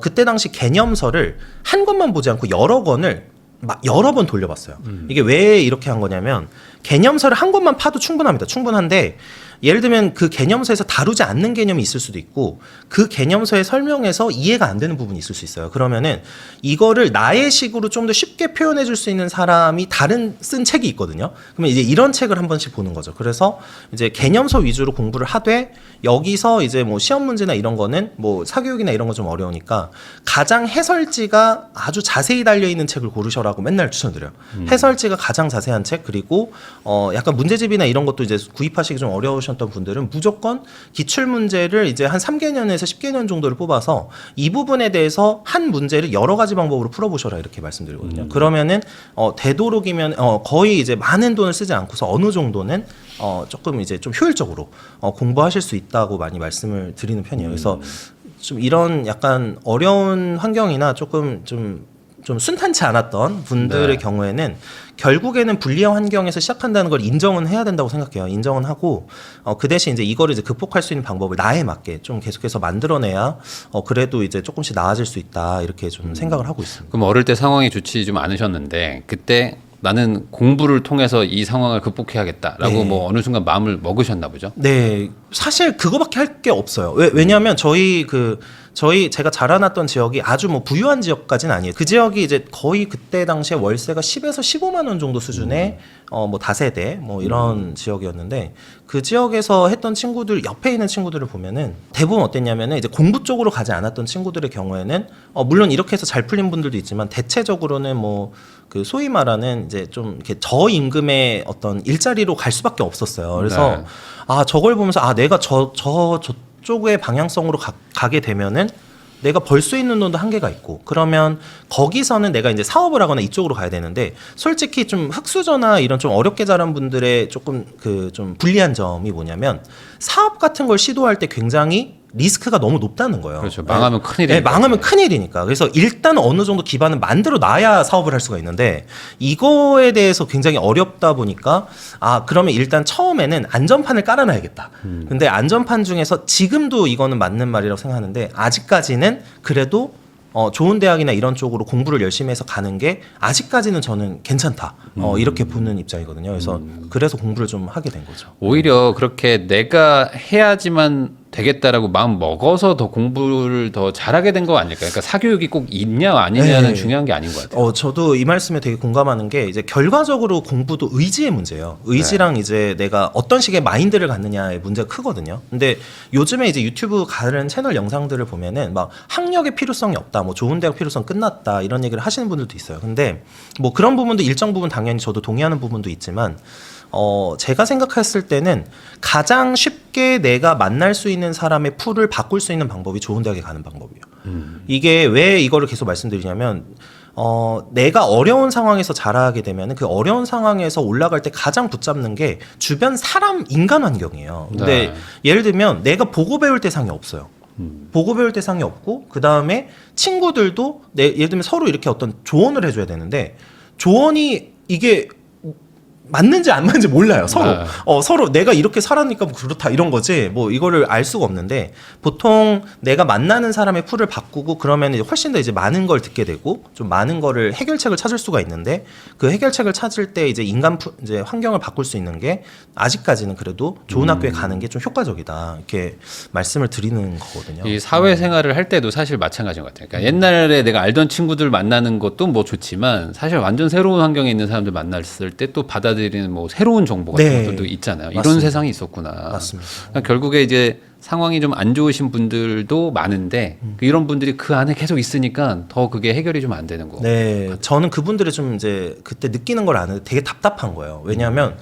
그때 당시 개념서를 한 권만 보지 않고 여러 권을 막 여러 번 돌려봤어요. 이게 왜 이렇게 한 거냐면 개념서를 한 권만 파도 충분합니다. 충분한데 예를 들면 그 개념서에서 다루지 않는 개념이 있을 수도 있고 그 개념서의 설명에서 이해가 안 되는 부분이 있을 수 있어요. 그러면은 이거를 나의 식으로 좀 더 쉽게 표현해 줄 수 있는 사람이 다른 쓴 책이 있거든요. 그러면 이제 이런 책을 한 번씩 보는 거죠. 그래서 이제 개념서 위주로 공부를 하되 여기서 이제 뭐 시험 문제나 이런 거는 뭐 사교육이나 이런 거 좀 어려우니까 가장 해설지가 아주 자세히 달려 있는 책을 고르셔라고 맨날 추천드려요. 해설지가 가장 자세한 책 그리고 약간 문제집이나 이런 것도 이제 구입하시기 좀 어려우셨던 분들은 무조건 기출 문제를 이제 한 3개년에서 10개년 정도를 뽑아서 이 부분에 대해서 한 문제를 여러 가지 방법으로 풀어보셔라 이렇게 말씀드리거든요. 그러면은 되도록이면 거의 이제 많은 돈을 쓰지 않고서 어느 정도는 조금 이제 좀 효율적으로 공부하실 수 있다고 많이 말씀을 드리는 편이에요. 그래서 좀 이런 약간 어려운 환경이나 조금 좀 순탄치 않았던 분들의 네. 경우에는 결국에는 불리한 환경에서 시작한다는 걸 인정은 해야 된다고 생각해요. 인정은 하고 그 대신 이제 이거를 이제 극복할 수 있는 방법을 나에 맞게 좀 계속해서 만들어내야 그래도 이제 조금씩 나아질 수 있다 이렇게 좀 생각을 하고 있습니다. 그럼 어릴 때 상황이 좋지 좀 않으셨는데 그때 나는 공부를 통해서 이 상황을 극복해야겠다라고 네. 뭐 어느 순간 마음을 먹으셨나 보죠. 네, 사실 그거밖에 할 게 없어요. 왜냐하면 제가 자라났던 지역이 아주 뭐 부유한 지역까지는 아니에요. 그 지역이 이제 거의 그때 당시에 월세가 10에서 15만 원 정도 수준의 뭐 다세대 뭐 이런 지역이었는데 그 지역에서 했던 친구들 옆에 있는 친구들을 보면은 대부분 어땠냐면은 이제 공부 쪽으로 가지 않았던 친구들의 경우에는 물론 이렇게 해서 잘 풀린 분들도 있지만 대체적으로는 뭐 그 소위 말하는 이제 좀 이렇게 저임금의 어떤 일자리로 갈 수밖에 없었어요. 그래서 네. 저걸 보면서 내가 저쪽의 방향성으로 가게 되면은 내가 벌 수 있는 돈도 한계가 있고 그러면 거기서는 내가 이제 사업을 하거나 이쪽으로 가야 되는데 솔직히 좀 흑수저나 이런 좀 어렵게 자란 분들의 조금 좀 불리한 점이 뭐냐면 사업 같은 걸 시도할 때 굉장히 리스크가 너무 높다는 거예요. 그렇죠. 망하면 큰일이니까. 네, 망하면 큰일이니까. 그래서 일단 어느 정도 기반을 만들어 놔야 사업을 할 수가 있는데 이거에 대해서 굉장히 어렵다 보니까 그러면 일단 처음에는 안전판을 깔아놔야겠다. 근데 안전판 중에서 지금도 이거는 맞는 말이라고 생각하는데 아직까지는 그래도 좋은 대학이나 이런 쪽으로 공부를 열심히 해서 가는 게 아직까지는 저는 괜찮다. 이렇게 보는 입장이거든요. 그래서 공부를 좀 하게 된 거죠. 오히려 그렇게 내가 해야지만 되겠다라고 마음 먹어서 더 공부를 더 잘하게 된 거 아닐까요? 그러니까 사교육이 꼭 있냐 아니냐는 네. 중요한 게 아닌 것 같아요. 저도 이 말씀에 되게 공감하는 게 이제 결과적으로 공부도 의지의 문제예요. 의지랑 이제 내가 어떤 식의 마인드를 갖느냐의 문제가 크거든요. 근데 요즘에 이제 유튜브 다른 채널 영상들을 보면은 막 학력의 필요성이 없다, 뭐 좋은 대학 필요성 끝났다 이런 얘기를 하시는 분들도 있어요. 근데 뭐 그런 부분도 일정 부분 당연히 저도 동의하는 부분도 있지만 제가 생각했을 때는 가장 쉽게 내가 만날 수 있는 사람의 풀을 바꿀 수 있는 방법이 좋은 대학에 가는 방법이에요. 이게 왜 이거를 계속 말씀드리냐면 내가 어려운 상황에서 자라게 되면 그 어려운 상황에서 올라갈 때 가장 붙잡는 게 주변 사람 인간 환경이에요. 근데 네. 예를 들면 내가 보고 배울 대상이 없어요. 보고 배울 대상이 없고 그 다음에 친구들도 예를 들면 서로 이렇게 어떤 조언을 해줘야 되는데 조언이 이게 맞는지 안 맞는지 몰라요 서로. 네. 서로 내가 이렇게 살았으니까 뭐 그렇다 이런 거지 뭐 이거를 알 수가 없는데 보통 내가 만나는 사람의 풀을 바꾸고 그러면 이제 훨씬 더 이제 많은 걸 듣게 되고 좀 많은 거를 해결책을 찾을 수가 있는데 그 해결책을 찾을 때 이제 이제 환경을 바꿀 수 있는 게 아직까지는 그래도 좋은 학교에 가는 게 좀 효과적이다 이렇게 말씀을 드리는 거거든요. 이 사회생활을 할 때도 사실 마찬가지인 것 같아요. 그러니까 옛날에 내가 알던 친구들 만나는 것도 뭐 좋지만 사실 완전 새로운 환경에 있는 사람들 만났을 때 또 받아들이는 뭐 새로운 정보 같은 네. 것들도 있잖아요. 이런 맞습니다. 세상이 있었구나. 맞습니다. 그러니까 결국에 이제 상황이 좀 안 좋으신 분들도 많은데 이런 분들이 그 안에 계속 있으니까 더 그게 해결이 좀 안 되는 거. 네, 저는 그분들이 좀 이제 그때 느끼는 걸 아는데 되게 답답한 거예요. 왜냐하면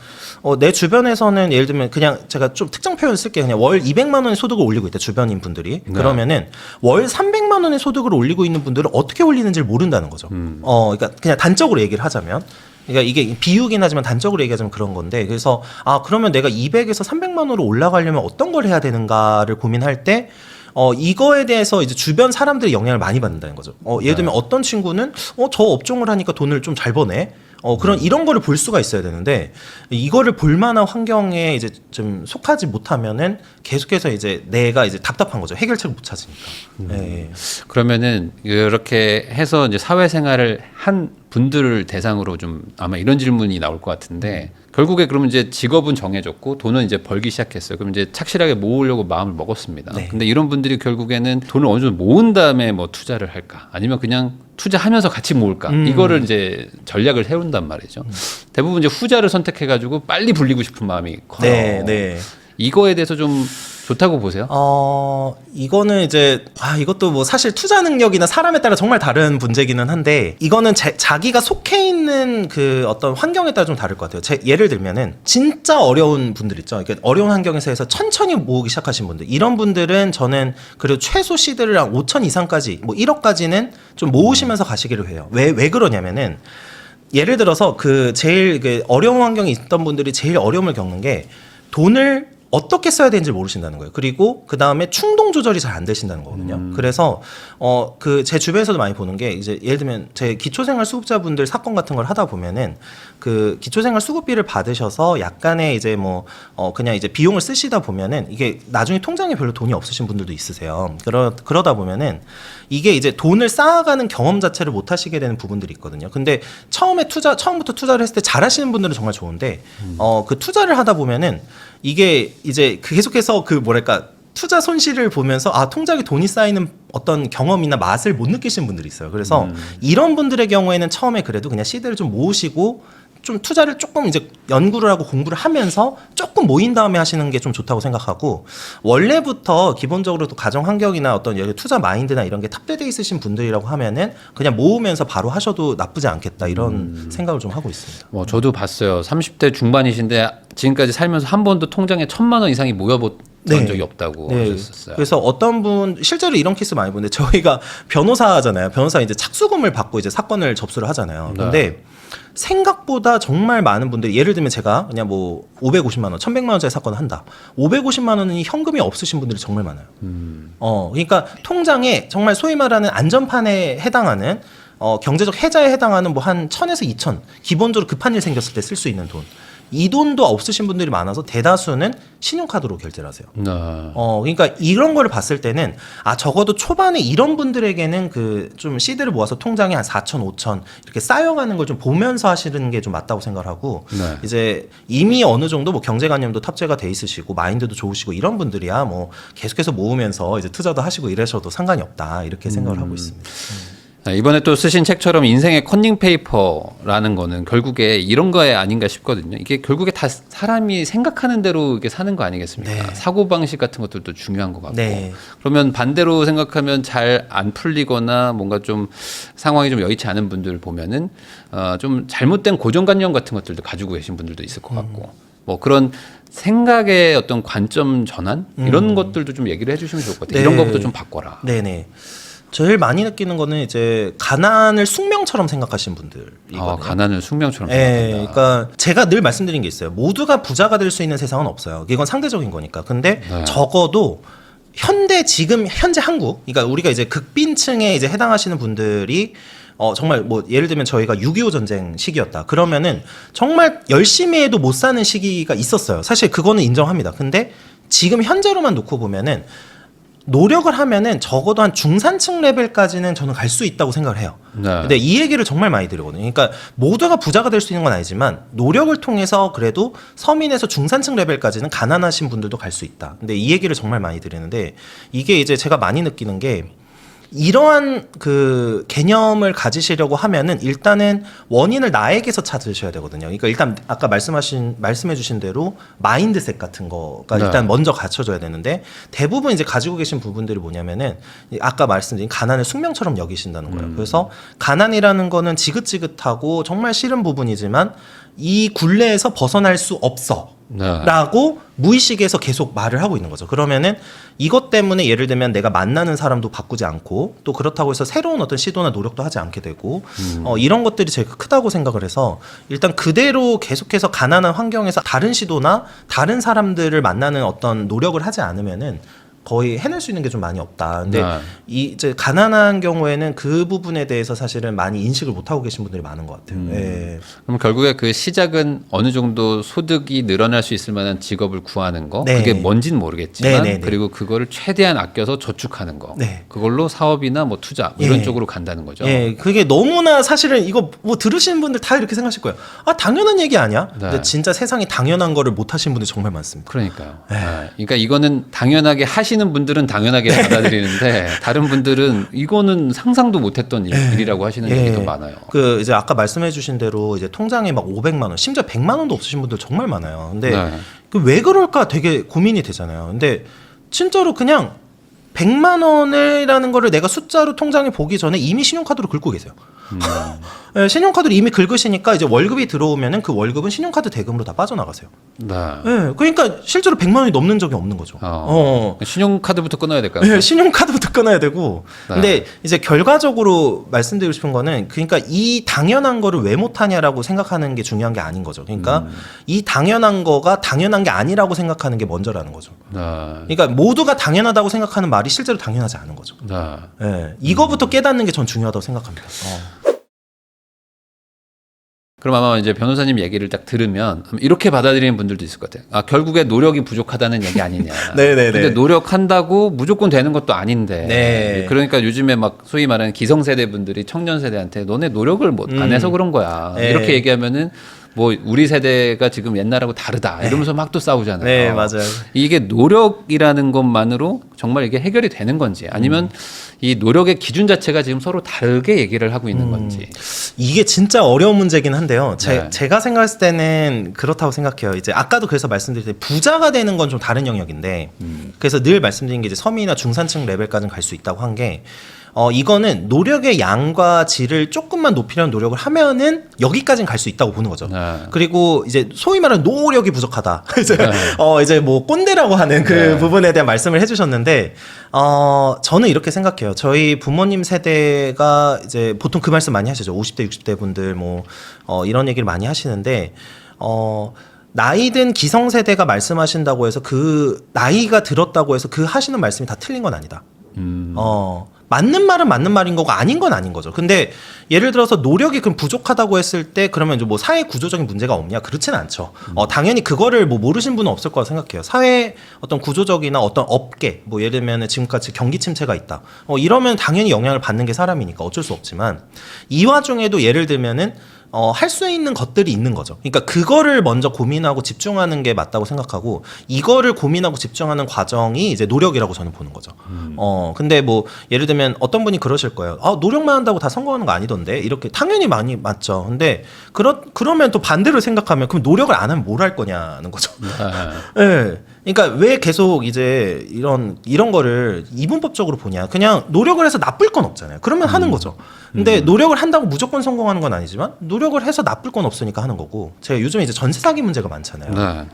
내 주변에서는 예를 들면 그냥 제가 좀 특정 표현 쓸게요. 그냥 월 200만 원의 소득을 올리고 있다 주변인 분들이. 네. 그러면은 월 300만 원의 소득을 올리고 있는 분들은 어떻게 올리는지를 모른다는 거죠. 그러니까 그냥 단적으로 얘기를 하자면. 그러니까 이게 비유긴 하지만 단적으로 얘기하자면 그런 건데 그래서 그러면 내가 200에서 300만 원으로 올라가려면 어떤 걸 해야 되는가를 고민할 때 이거에 대해서 이제 주변 사람들의 영향을 많이 받는다는 거죠. 예를 들면 어떤 친구는 저 업종을 하니까 돈을 좀 잘 버네. 이런 거를 볼 수가 있어야 되는데 이거를 볼 만한 환경에 이제 좀 속하지 못하면은 계속해서 이제 내가 이제 답답한 거죠. 해결책을 못 찾으니까. 네. 그러면은 이렇게 해서 이제 사회생활을 한 분들을 대상으로 좀 아마 이런 질문이 나올 것 같은데 결국에 그러면 이제 직업은 정해졌고 돈은 이제 벌기 시작했어요. 그럼 이제 착실하게 모으려고 마음을 먹었습니다. 네. 근데 이런 분들이 결국에는 돈을 어느 정도 모은 다음에 뭐 투자를 할까? 아니면 그냥 투자하면서 같이 모을까? 이거를 이제 전략을 세운단 말이죠. 대부분 이제 후자를 선택해가지고 빨리 불리고 싶은 마음이 커요. 네, 네. 이거에 대해서 좀 좋다고 보세요? 이거는 이제 이것도 뭐 사실 투자 능력이나 사람에 따라 정말 다른 문제기는 한데 이거는 자기가 속해 있는 그 어떤 환경에 따라 좀 다를 것 같아요. 예를 들면은 진짜 어려운 분들 있죠. 그러니까 어려운 환경에서 해서 천천히 모으기 시작하신 분들 이런 분들은 저는 그래도 최소 시드를 한 5천 이상까지 뭐 1억까지는 좀 모으시면서 가시기를 해요. 왜 그러냐면은 예를 들어서 제일 어려운 환경에 있던 분들이 제일 어려움을 겪는 게 돈을 어떻게 써야 되는지 모르신다는 거예요. 그리고 그 다음에 충동 조절이 잘 안 되신다는 거거든요. 그래서 제 주변에서도 많이 보는 게 이제 예를 들면 제 기초생활 수급자분들 사건 같은 걸 하다 보면은 그 기초생활 수급비를 받으셔서 약간의 이제 뭐 그냥 이제 비용을 쓰시다 보면은 이게 나중에 통장에 별로 돈이 없으신 분들도 있으세요. 그러다 보면은 이게 이제 돈을 쌓아가는 경험 자체를 못 하시게 되는 부분들이 있거든요. 근데 처음부터 투자를 했을 때 잘하시는 분들은 정말 좋은데 그 투자를 하다 보면은 이게 이제 계속해서 투자 손실을 보면서 통장에 돈이 쌓이는 어떤 경험이나 맛을 못 느끼시는 분들이 있어요. 그래서 이런 분들의 경우에는 처음에 그래도 그냥 시드를 좀 모으시고 좀 투자를 조금 이제 연구를 하고 공부를 하면서 조금 모인 다음에 하시는 게 좀 좋다고 생각하고 원래부터 기본적으로 또 가정 환경이나 어떤 투자 마인드나 이런 게 탑재돼 있으신 분들이라고 하면은 그냥 모으면서 바로 하셔도 나쁘지 않겠다 이런 생각을 좀 하고 있습니다. 저도 봤어요. 30대 중반이신데 지금까지 살면서 한 번도 통장에 1,000만 원 이상이 모여본 적이 없다고 하셨었어요. 그래서 어떤 분 실제로 이런 케이스 많이 보는데 저희가 변호사잖아요. 변호사 이제 착수금을 받고 이제 사건을 접수를 하잖아요. 근데 생각보다 정말 많은 분들이 예를 들면 제가 그냥 뭐 550만 원, 1,100만 원짜리 사건을 한다. 550만 원은 현금이 없으신 분들이 정말 많아요. 그러니까 통장에 정말 소위 말하는 안전판에 해당하는 경제적 해자에 해당하는 뭐 한 1,000에서 2,000 기본적으로 급한 일 생겼을 때 쓸 수 있는 돈. 이 돈도 없으신 분들이 많아서 대다수는 신용카드로 결제를 하세요. 네. 그러니까 이런 거를 봤을 때는 적어도 초반에 이런 분들에게는 그 좀 시드를 모아서 통장에 한 4천, 5천 이렇게 쌓여가는 걸 좀 보면서 하시는 게 좀 맞다고 생각을 하고 네. 이제 이미 어느 정도 뭐 경제관념도 탑재가 돼 있으시고 마인드도 좋으시고 이런 분들이야 뭐 계속해서 모으면서 이제 투자도 하시고 이러셔도 상관이 없다 이렇게 생각을 하고 있습니다. 이번에 또 쓰신 책처럼 인생의 컨닝 페이퍼라는 거는 결국에 이런 거에 아닌가 싶거든요. 이게 결국에 다 사람이 생각하는 대로 이게 사는 거 아니겠습니까? 네. 사고 방식 같은 것들도 중요한 것 같고. 네. 그러면 반대로 생각하면 잘 안 풀리거나 뭔가 좀 상황이 좀 여의치 않은 분들 보면은 좀 잘못된 고정관념 같은 것들도 가지고 계신 분들도 있을 것 같고. 뭐 그런 생각의 어떤 관점 전환 이런 것들도 좀 얘기를 해주시면 좋을 것 같아요. 네. 이런 것부터 좀 바꿔라. 네네. 제일 많이 느끼는 거는 이제 가난을 숙명처럼 생각하시는 분들이거든요. 가난을 숙명처럼 예, 생각한다. 그러니까 제가 늘 말씀드린 게 있어요. 모두가 부자가 될 수 있는 세상은 없어요. 이건 상대적인 거니까. 근데 네. 적어도 지금 현재 한국, 그러니까 우리가 이제 극빈층에 이제 해당하시는 분들이 정말 뭐 예를 들면 저희가 6.25 전쟁 시기였다. 그러면은 정말 열심히 해도 못 사는 시기가 있었어요. 사실 그거는 인정합니다. 근데 지금 현재로만 놓고 보면은 노력을 하면은 적어도 한 중산층 레벨까지는 저는 갈 수 있다고 생각을 해요. 네. 근데 이 얘기를 정말 많이 드리거든요. 그러니까 모두가 부자가 될 수 있는 건 아니지만 노력을 통해서 그래도 서민에서 중산층 레벨까지는 가난하신 분들도 갈 수 있다. 근데 이 얘기를 정말 많이 드리는데 이게 이제 제가 많이 느끼는 게 이러한 그 개념을 가지시려고 하면은 일단은 원인을 나에게서 찾으셔야 되거든요. 그러니까 일단 아까 말씀해주신 대로 마인드셋 같은 거가 네. 일단 먼저 갖춰져야 되는데 대부분 이제 가지고 계신 부분들이 뭐냐면은 아까 말씀드린 가난을 숙명처럼 여기신다는 거예요. 그래서 가난이라는 거는 지긋지긋하고 정말 싫은 부분이지만 이 굴레에서 벗어날 수 없어. 네. 라고 무의식에서 계속 말을 하고 있는 거죠. 그러면은 이것 때문에 예를 들면 내가 만나는 사람도 바꾸지 않고 또 그렇다고 해서 새로운 어떤 시도나 노력도 하지 않게 되고 이런 것들이 제일 크다고 생각을 해서 일단 그대로 계속해서 가난한 환경에서 다른 시도나 다른 사람들을 만나는 어떤 노력을 하지 않으면은 거의 해낼 수 있는 게 좀 많이 없다. 근데 네. 이제 가난한 경우에는 그 부분에 대해서 사실은 많이 인식을 못 하고 계신 분들이 많은 것 같아요. 예. 그럼 결국에 그 시작은 어느 정도 소득이 늘어날 수 있을 만한 직업을 구하는 거. 네. 그게 뭔지는 모르겠지만 네, 네, 네. 그리고 그거를 최대한 아껴서 저축하는 거. 네. 그걸로 사업이나 뭐 투자 뭐 이런 예. 쪽으로 간다는 거죠. 예, 그게 너무나 사실은 이거 뭐 들으시는 분들 다 이렇게 생각하실 거예요. 당연한 얘기 아니야? 네. 근데 진짜 세상에 당연한 거를 못 하시는 분들이 정말 많습니다. 그러니까요. 네. 그러니까 이거는 당연하게 하시는 분들은 당연하게 받아들이는데 다른 분들은 이거는 상상도 못했던 일이라고 하시는 얘기도 많아요. 그 이제 아까 말씀해주신 대로 이제 통장에 막 500만 원, 심지어 100만 원도 없으신 분들 정말 많아요. 근데 네. 그 왜 그럴까 되게 고민이 되잖아요. 근데 진짜로 그냥 100만 원이라는 거를 내가 숫자로 통장에 보기 전에 이미 신용카드로 긁고 계세요. 예, 신용카드로 이미 긁으시니까 이제 월급이 들어오면은 그 월급은 신용카드 대금으로 다 빠져나가세요. 네. 예, 그러니까 실제로 100만 원이 넘는 적이 없는 거죠. 신용카드부터 끊어야 될까요? 예, 신용카드부터 끊어야 되고. 네. 근데 이제 결과적으로 말씀드리고 싶은 거는 그러니까 이 당연한 거를 왜 못하냐라고 생각하는 게 중요한 게 아닌 거죠. 그러니까 이 당연한 거가 당연한 게 아니라고 생각하는 게 먼저라는 거죠. 네. 그러니까 모두가 당연하다고 생각하는 말이 실제로 당연하지 않은 거죠. 네. 예, 이거부터 깨닫는 게 전 중요하다고 생각합니다. 그럼 아마 이제 변호사님 얘기를 딱 들으면 이렇게 받아들이는 분들도 있을 것 같아요. 결국에 노력이 부족하다는 얘기 아니냐. 네네네. 근데 노력한다고 무조건 되는 것도 아닌데. 네. 그러니까 요즘에 막 소위 말하는 기성세대 분들이 청년 세대한테 너네 노력을 안 해서 그런 거야. 네. 이렇게 얘기하면은 뭐 우리 세대가 지금 옛날하고 다르다 이러면서 막 또 싸우잖아요. 네, 맞아요. 이게 노력이라는 것만으로 정말 이게 해결이 되는 건지 아니면 이 노력의 기준 자체가 지금 서로 다르게 얘기를 하고 있는 건지. 이게 진짜 어려운 문제긴 한데요. 네. 제가 생각했을 때는 그렇다고 생각해요. 이제 아까도 그래서 말씀드릴 때 부자가 되는 건 좀 다른 영역인데 그래서 늘 말씀드린 게 이제 서민이나 중산층 레벨까지는 갈 수 있다고 한 게 이거는 노력의 양과 질을 조금만 높이려는 노력을 하면은 여기까지는 갈 수 있다고 보는 거죠. 네. 그리고 이제 소위 말하는 노력이 부족하다. 이제 네. 이제 뭐 꼰대라고 하는 그 네. 부분에 대한 말씀을 해주셨는데, 저는 이렇게 생각해요. 저희 부모님 세대가 이제 보통 그 말씀 많이 하시죠. 50대, 60대 분들 뭐 이런 얘기를 많이 하시는데, 나이든 기성세대가 말씀하신다고 해서 그 나이가 들었다고 해서 그 하시는 말씀이 다 틀린 건 아니다. 맞는 말은 맞는 말인 거고 아닌 건 아닌 거죠. 근데 예를 들어서 노력이 그럼 부족하다고 했을 때 그러면 이제 뭐 사회 구조적인 문제가 없냐? 그렇지는 않죠. 당연히 그거를 뭐 모르신 분은 없을 거라 생각해요. 사회 어떤 구조적이나 어떤 업계 뭐 예를 들면 지금까지 경기 침체가 있다. 이러면 당연히 영향을 받는 게 사람이니까 어쩔 수 없지만 이 와중에도 예를 들면은 할 수 있는 것들이 있는 거죠. 그러니까 그거를 먼저 고민하고 집중하는 게 맞다고 생각하고 이거를 고민하고 집중하는 과정이 이제 노력이라고 저는 보는 거죠. 근데 뭐 예를 들면 어떤 분이 그러실 거예요. 노력만 한다고 다 성공하는 거 아니던데 이렇게 당연히 많이 맞죠. 근데 그러면 또 반대로 생각하면 그럼 노력을 안 하면 뭘 할 거냐는 거죠. 네. 그러니까 왜 계속 이제 이런 거를 이분법적으로 보냐? 그냥 노력을 해서 나쁠 건 없잖아요. 그러면 하는 거죠. 근데 노력을 한다고 무조건 성공하는 건 아니지만 노력을 해서 나쁠 건 없으니까 하는 거고. 제가 요즘에 이제 전세 사기 문제가 많잖아요. 네.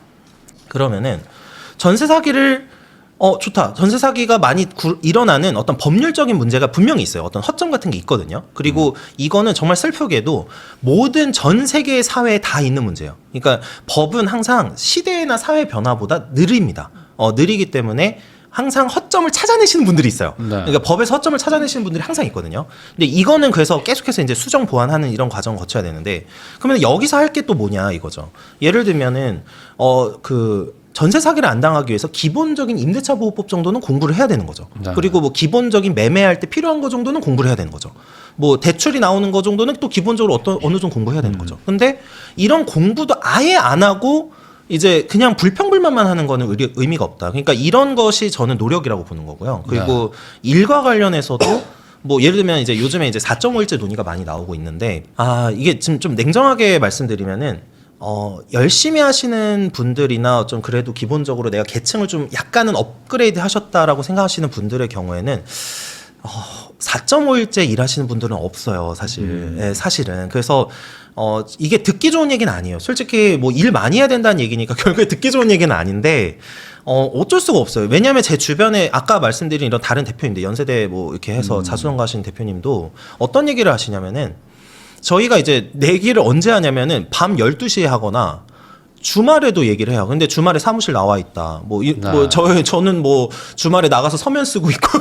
그러면은 전세 사기를 좋다. 전세 사기가 많이 일어나는 어떤 법률적인 문제가 분명히 있어요. 어떤 허점 같은 게 있거든요. 그리고 이거는 정말 슬프게도 모든 전 세계의 사회에 다 있는 문제예요. 그러니까 법은 항상 시대나 사회 변화보다 느립니다. 느리기 때문에 항상 허점을 찾아내시는 분들이 있어요. 네. 그러니까 법에서 허점을 찾아내시는 분들이 항상 있거든요. 근데 이거는 그래서 계속해서 이제 수정 보완하는 이런 과정을 거쳐야 되는데 그러면 여기서 할 게 또 뭐냐 이거죠. 예를 들면은 전세 사기를 안 당하기 위해서 기본적인 임대차 보호법 정도는 공부를 해야 되는 거죠. 네. 그리고 뭐 기본적인 매매할 때 필요한 거 정도는 공부를 해야 되는 거죠. 뭐 대출이 나오는 거 정도는 또 기본적으로 어느 정도 공부해야 되는 거죠. 근데 이런 공부도 아예 안 하고 이제 그냥 불평불만만 하는 거는 의미가 없다. 그러니까 이런 것이 저는 노력이라고 보는 거고요. 그리고 일과 관련해서도 뭐 예를 들면 이제 요즘에 이제 4.5일제 논의가 많이 나오고 있는데 이게 지금 좀 냉정하게 말씀드리면은 열심히 하시는 분들이나 좀 그래도 기본적으로 내가 계층을 좀 약간은 업그레이드 하셨다라고 생각하시는 분들의 경우에는 4.5일째 일하시는 분들은 없어요, 사실. 예, 사실은. 그래서 이게 듣기 좋은 얘기는 아니에요. 솔직히 뭐 일 많이 해야 된다는 얘기니까 결국에 듣기 좋은 얘기는 아닌데 어쩔 수가 없어요. 왜냐하면 제 주변에 아까 말씀드린 이런 다른 대표님들 연세대 뭐 이렇게 해서 자수성 가신 대표님도 어떤 얘기를 하시냐면은 저희가 이제 내기를 언제 하냐면은 밤 12시에 하거나 주말에도 얘기를 해요. 근데 주말에 사무실 나와 있다. 저는 뭐 주말에 나가서 서면 쓰고 있고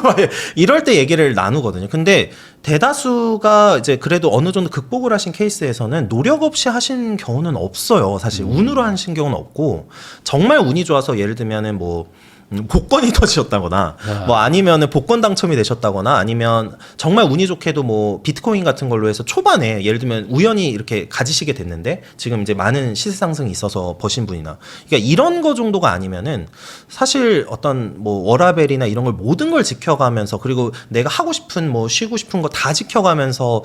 이럴 때 얘기를 나누거든요. 근데 대다수가 이제 그래도 어느 정도 극복을 하신 케이스에서는 노력 없이 하신 경우는 없어요. 사실 운으로 하신 경우는 없고 정말 운이 좋아서 예를 들면은 뭐 복권이 터지셨다거나 뭐 아니면은 복권 당첨이 되셨다거나 아니면 정말 운이 좋게도 뭐 비트코인 같은 걸로 해서 초반에 예를 들면 우연히 이렇게 가지시게 됐는데 지금 이제 많은 시세 상승이 있어서 버신 분이나 그러니까 이런 거 정도가 아니면은 사실 어떤 뭐 워라밸이나 이런 걸 모든 걸 지켜가면서 그리고 내가 하고 싶은 뭐 쉬고 싶은 거 다 지켜가면서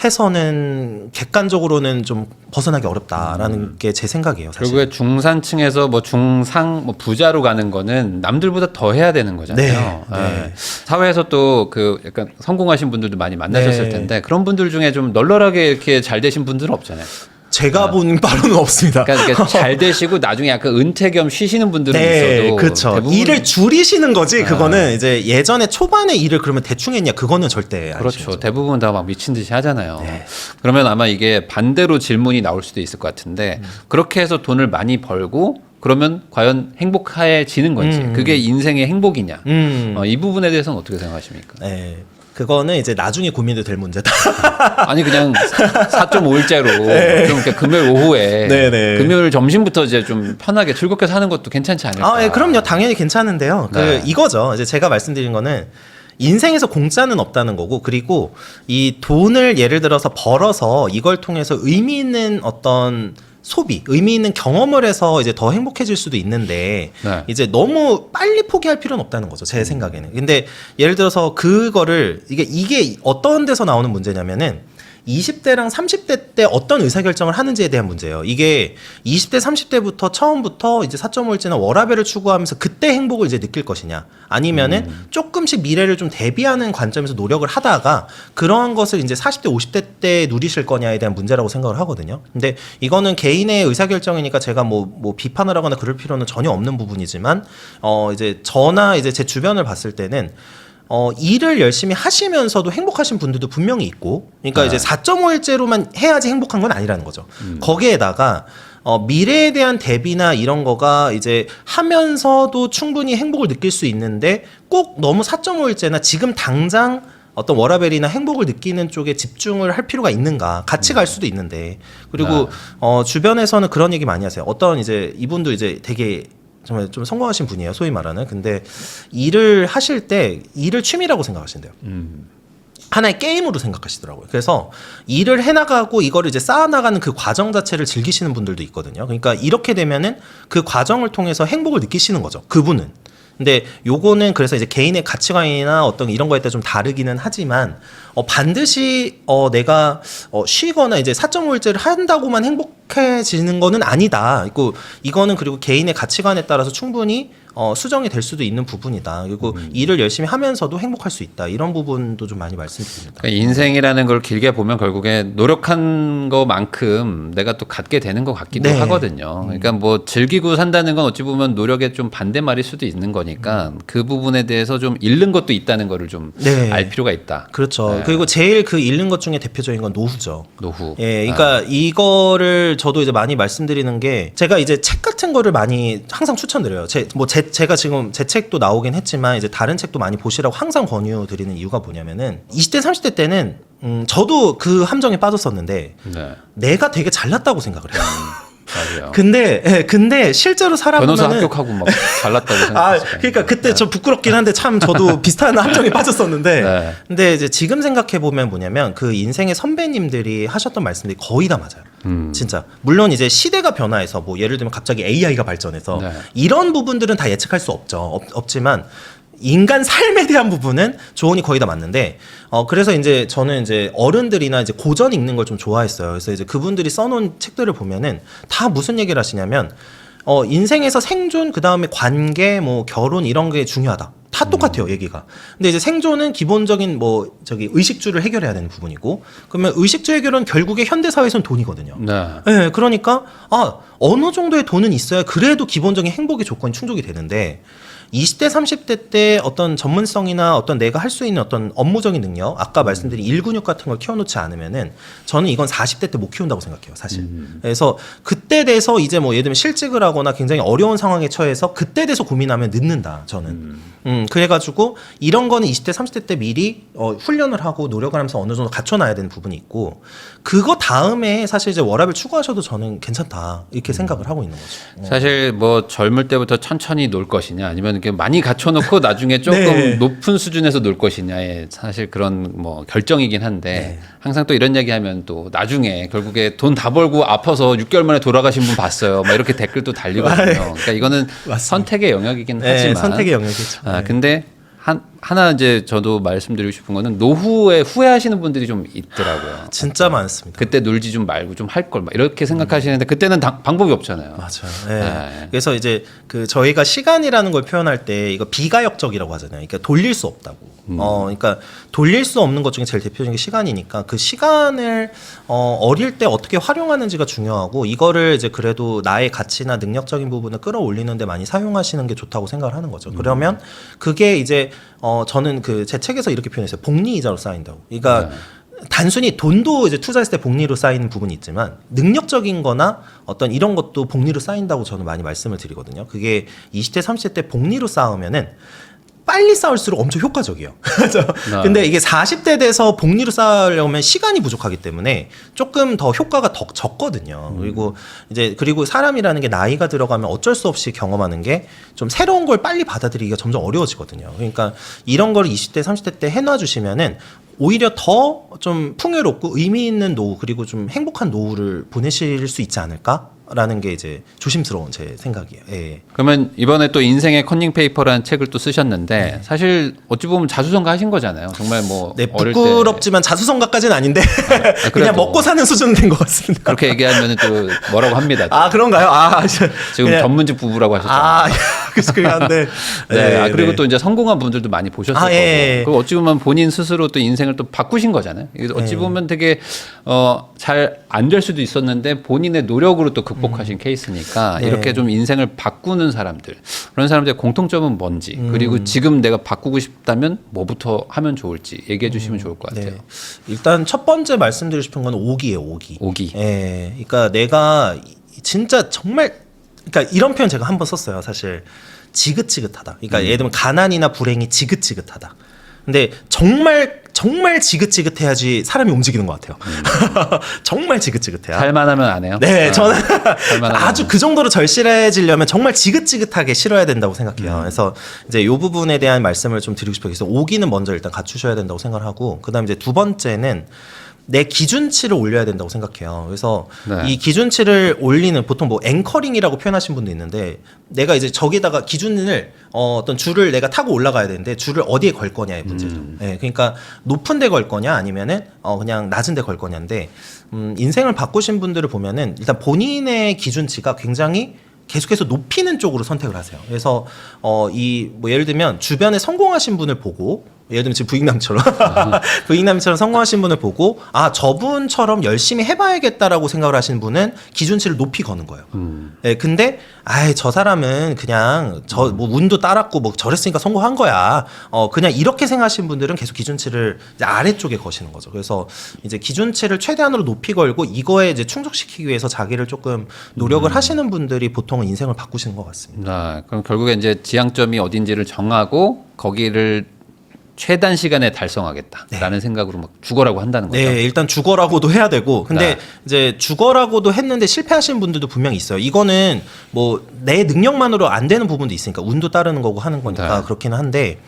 해서는 객관적으로는 좀 벗어나기 어렵다라는 게 제 생각이에요. 사실. 결국에 중산층에서 뭐 중상 뭐 부자로 가는 거는 남들보다 더 해야 되는 거잖아요. 네, 네. 사회에서 또 그 약간 성공하신 분들도 많이 만나셨을 네. 텐데 그런 분들 중에 좀 널널하게 이렇게 잘 되신 분들은 없잖아요. 제가 본 바로는 없습니다. 그러니까 잘 되시고 나중에 약간 은퇴 겸 쉬시는 분들은 있어도 그렇죠. 대부분 일을 줄이시는 거지. 그거는 이제 예전에 초반에 일을 그러면 대충 했냐? 그거는 절대 그렇죠. 아니죠. 대부분 다 막 미친 듯이 하잖아요. 네. 그러면 아마 이게 반대로 질문이 나올 수도 있을 것 같은데 그렇게 해서 돈을 많이 벌고 그러면 과연 행복해지는 건지 그게 인생의 행복이냐 이 부분에 대해서는 어떻게 생각하십니까? 네. 그거는 이제 나중에 고민도 될 문제다. 아니 그냥 4.5일째로 좀 이렇게 금요일 오후에 네네. 금요일 점심부터 이제 좀 편하게 즐겁게 사는 것도 괜찮지 않을까? 예, 그럼요. 당연히 괜찮은데요. 네. 이거죠. 이제 제가 말씀드린 거는 인생에서 공짜는 없다는 거고 그리고 이 돈을 예를 들어서 벌어서 이걸 통해서 의미 있는 어떤 소비, 의미 있는 경험을 해서 이제 더 행복해질 수도 있는데 네. 이제 너무 빨리 포기할 필요는 없다는 거죠. 제 생각에는. 근데 예를 들어서 그거를 이게 어떤 데서 나오는 문제냐면은 20대랑 30대 때 어떤 의사결정을 하는지에 대한 문제예요. 이게 20대, 30대부터 처음부터 이제 4.5일제나 워라밸을 추구하면서 그때 행복을 이제 느낄 것이냐, 아니면은 조금씩 미래를 좀 대비하는 관점에서 노력을 하다가 그러한 것을 이제 40대, 50대 때 누리실 거냐에 대한 문제라고 생각을 하거든요. 근데 이거는 개인의 의사결정이니까 제가 뭐 비판을 하거나 그럴 필요는 전혀 없는 부분이지만, 이제 저나 이제 제 주변을 봤을 때는 일을 열심히 하시면서도 행복하신 분들도 분명히 있고, 그러니까 이제 4.5일제로만 해야지 행복한 건 아니라는 거죠. 거기에다가 미래에 대한 대비나 이런 거가 이제 하면서도 충분히 행복을 느낄 수 있는데 꼭 너무 4.5일제나 지금 당장 어떤 워라밸이나 행복을 느끼는 쪽에 집중을 할 필요가 있는가? 같이 갈 수도 있는데. 그리고 주변에서는 그런 얘기 많이 하세요. 어떤 이제 이분도 이제 되게 정말 좀 성공하신 분이에요, 소위 말하는. 근데 일을 하실 때 일을 취미라고 생각하신대요. 하나의 게임으로 생각하시더라고요. 그래서 일을 해나가고 이거를 이제 쌓아나가는 그 과정 자체를 즐기시는 분들도 있거든요. 그러니까 이렇게 되면은 그 과정을 통해서 행복을 느끼시는 거죠, 그분은. 근데 요거는 그래서 이제 개인의 가치관이나 어떤 이런 거에 따라 좀 다르기는 하지만 반드시 내가 쉬거나 이제 4.5일제를 한다고만 행복해지는 거는 아니다. 이거는 그리고 개인의 가치관에 따라서 충분히 수정이 될 수도 있는 부분이다. 그리고 일을 열심히 하면서도 행복할 수 있다. 이런 부분도 좀 많이 말씀드립니다. 그러니까 인생이라는 걸 길게 보면 결국에 노력한 것만큼 내가 또 갖게 되는 것 같기도 네. 하거든요. 그러니까 뭐 즐기고 산다는 건 어찌 보면 노력의 좀 반대말일 수도 있는 거니까 그 부분에 대해서 좀 잃는 것도 있다는 거를 좀 알 필요가 있다. 그렇죠. 네. 그리고 제일 그 잃는 것 중에 대표적인 건 노후죠. 노후. 예, 그러니까 이거를 저도 이제 많이 말씀드리는 게, 제가 이제 책 같은 거를 많이 항상 추천드려요. 제가 지금 제 책도 나오긴 했지만 이제 다른 책도 많이 보시라고 항상 권유드리는 이유가 뭐냐면은 20대, 30대 때는 저도 그 함정에 빠졌었는데 네. 내가 되게 잘났다고 생각을 해요. 맞아요. 근데 실제로 살아보면은 변호사 합격하고 막 잘났다고 생각했어요. 그러니까 그때 좀 부끄럽긴 한데 참 저도 비슷한 함정에 빠졌었는데, 네. 근데 이제 지금 생각해 보면 뭐냐면 그 인생의 선배님들이 하셨던 말씀들이 거의 다 맞아요. 진짜 물론 이제 시대가 변화해서 뭐 예를 들면 갑자기 AI가 발전해서 네. 이런 부분들은 다 예측할 수 없죠. 없지만 인간 삶에 대한 부분은 조언이 거의 다 맞는데, 그래서 이제 저는 이제 어른들이나 이제 고전 읽는 걸 좀 좋아했어요. 그래서 이제 그분들이 써놓은 책들을 보면은 다 무슨 얘기를 하시냐면, 인생에서 생존, 그 다음에 관계, 뭐 결혼 이런 게 중요하다. 다 똑같아요, 얘기가. 근데 이제 생존은 기본적인 의식주를 해결해야 되는 부분이고, 그러면 의식주 해결은 결국에 현대사회에서는 돈이거든요. 네. 네, 그러니까 어느 정도의 돈은 있어야 그래도 기본적인 행복의 조건이 충족이 되는데, 20대, 30대 때 어떤 전문성이나 어떤 내가 할 수 있는 어떤 업무적인 능력, 아까 말씀드린 일근육 같은 걸 키워놓지 않으면은 저는 이건 40대 때 못 키운다고 생각해요, 사실. 그래서 그때 돼서 이제 뭐 예를 들면 실직을 하거나 굉장히 어려운 상황에 처해서 그때 돼서 고민하면 늦는다, 저는. 그래가지고 이런 거는 20대, 30대 때 미리 훈련을 하고 노력을 하면서 어느 정도 갖춰놔야 되는 부분이 있고, 그거 다음에 사실 이제 워라밸 추구하셔도 저는 괜찮다, 이렇게 생각을 하고 있는 거죠. 사실 뭐 젊을 때부터 천천히 놀 것이냐, 아니면 이렇게 많이 갖춰놓고 나중에 조금 네. 높은 수준에서 놀 것이냐의 사실 그런 뭐 결정이긴 한데, 항상 또 이런 얘기하면 또 나중에 결국에 돈 다 벌고 아파서 6개월 만에 돌아가신 분 봤어요. 막 이렇게 댓글도 달리거든요. 그러니까 이거는 선택의 영역이긴 하지만. 선택의 영역이죠. 근데 하나 이제 저도 말씀드리고 싶은 거는 노후에 후회하시는 분들이 좀 있더라고요. 진짜 많습니다. 그때 놀지 좀 말고 좀 할 걸 막 이렇게 생각하시는데 그때는 방법이 없잖아요. 맞아요. 네. 네. 그래서 이제 그 저희가 시간이라는 걸 표현할 때 이거 비가역적이라고 하잖아요. 그러니까 돌릴 수 없다고. 그러니까 돌릴 수 없는 것 중에 제일 대표적인 게 시간이니까, 그 시간을 어릴 때 어떻게 활용하는지가 중요하고, 이거를 이제 그래도 나의 가치나 능력적인 부분을 끌어올리는데 많이 사용하시는 게 좋다고 생각을 하는 거죠. 그러면 그게 이제 저는 그 제 책에서 이렇게 표현했어요. 복리 이자로 쌓인다고. 그러니까 단순히 돈도 이제 투자했을 때 복리로 쌓이는 부분이 있지만, 능력적인 거나 어떤 이런 것도 복리로 쌓인다고 저는 많이 말씀을 드리거든요. 그게 20대, 30대 때 복리로 쌓으면은 빨리 쌓을수록 엄청 효과적이에요. 근데 이게 40대 돼서 복리로 쌓으려면 시간이 부족하기 때문에 조금 더 효과가 더 적거든요. 그리고 사람이라는 게 나이가 들어가면 어쩔 수 없이 경험하는 게 좀 새로운 걸 빨리 받아들이기가 점점 어려워지거든요. 그러니까 이런 거를 20대, 30대 때 해놔 주시면은 오히려 더 좀 풍요롭고 의미 있는 노후, 그리고 좀 행복한 노후를 보내실 수 있지 않을까? 라는 게 이제 조심스러운 제 생각이에요. 예. 그러면 이번에 또 인생의 컨닝 페이퍼라는 책을 또 쓰셨는데 사실 어찌 보면 자수성가 하신 거잖아요. 정말 뭐 네, 어릴 부끄럽지만 자수성가까지는 아닌데 그래도. 그냥 먹고 사는 수준은 된 것 같습니다. 그렇게 얘기하면 또 뭐라고 합니다. 또. 아 그런가요? 지금 그냥- 전문직 부부라고 하셨잖아요. 아 그렇긴 한데. 네, 그리고 또 이제 성공한 분들도 많이 보셨을 거고. 예. 그리고 어찌 보면 본인 스스로 또 인생을 또 바꾸신 거잖아요. 이게 어찌 보면 되게 잘 안 될 수도 있었는데 본인의 노력으로 또 극복하신 케이스니까 네. 이렇게 좀 인생을 바꾸는 사람들 그런 사람들의 공통점은 뭔지 그리고 지금 내가 바꾸고 싶다면 뭐부터 하면 좋을지 얘기해 주시면 좋을 것 같아요. 네. 일단 첫 번째 말씀드리고 싶은 건 오기예요, 오기. 오기. 예. 그러니까 내가 진짜 정말 그러니까 이런 표현 제가 한번 썼어요, 사실. 지긋지긋하다. 그러니까 예를 들면 가난이나 불행이 지긋지긋하다. 근데 정말 지긋지긋해야지 사람이 움직이는 것 같아요. 정말 지긋지긋해야. 살만하면 안 해요? 네, 저는 살만하면 아주 그 정도로 절실해지려면 정말 지긋지긋하게 실어야 된다고 생각해요. 그래서 이제 이 부분에 대한 말씀을 좀 드리고 싶어요. 그래서 오기는 먼저 일단 갖추셔야 된다고 생각을 하고, 그다음 이제 두 번째는 내 기준치를 올려야 된다고 생각해요. 그래서 네. 이 기준치를 올리는 보통 뭐 앵커링이라고 표현하신 분도 있는데 내가 이제 저기다가 기준을 어떤 줄을 내가 타고 올라가야 되는데 줄을 어디에 걸 거냐의 문제죠. 네, 그러니까 높은 데 걸 거냐 아니면은 그냥 낮은 데 걸 거냐인데 인생을 바꾸신 분들을 보면은 일단 본인의 기준치가 굉장히 계속해서 높이는 쪽으로 선택을 하세요. 그래서 이 뭐 예를 들면 주변에 성공하신 분을 보고 예를 들면 지금 부익남처럼 성공하신 분을 보고 아 저분처럼 열심히 해봐야겠다라고 생각을 하시는 분은 기준치를 높이 거는 거예요. 네, 근데 아이 저 사람은 그냥 저 뭐 운도 따랐고 뭐 저랬으니까 성공한 거야. 그냥 이렇게 생각하시는 분들은 계속 기준치를 이제 아래쪽에 거시는 거죠. 그래서 이제 기준치를 최대한으로 높이 걸고 이거에 이제 충족시키기 위해서 자기를 조금 노력을 하시는 분들이 보통은 인생을 바꾸시는 것 같습니다. 네, 그럼 결국에 이제 지향점이 어딘지를 정하고 거기를 최단 시간에 달성하겠다라는 생각으로 막 죽어라고 한다는 거죠. 네, 일단 죽어라고도 해야 되고, 근데 네. 이제 죽어라고도 했는데 실패하신 분들도 분명히 있어요. 이거는 뭐 내 능력만으로 안 되는 부분도 있으니까 운도 따르는 거고 하는 거니까 네. 그렇기는 한데,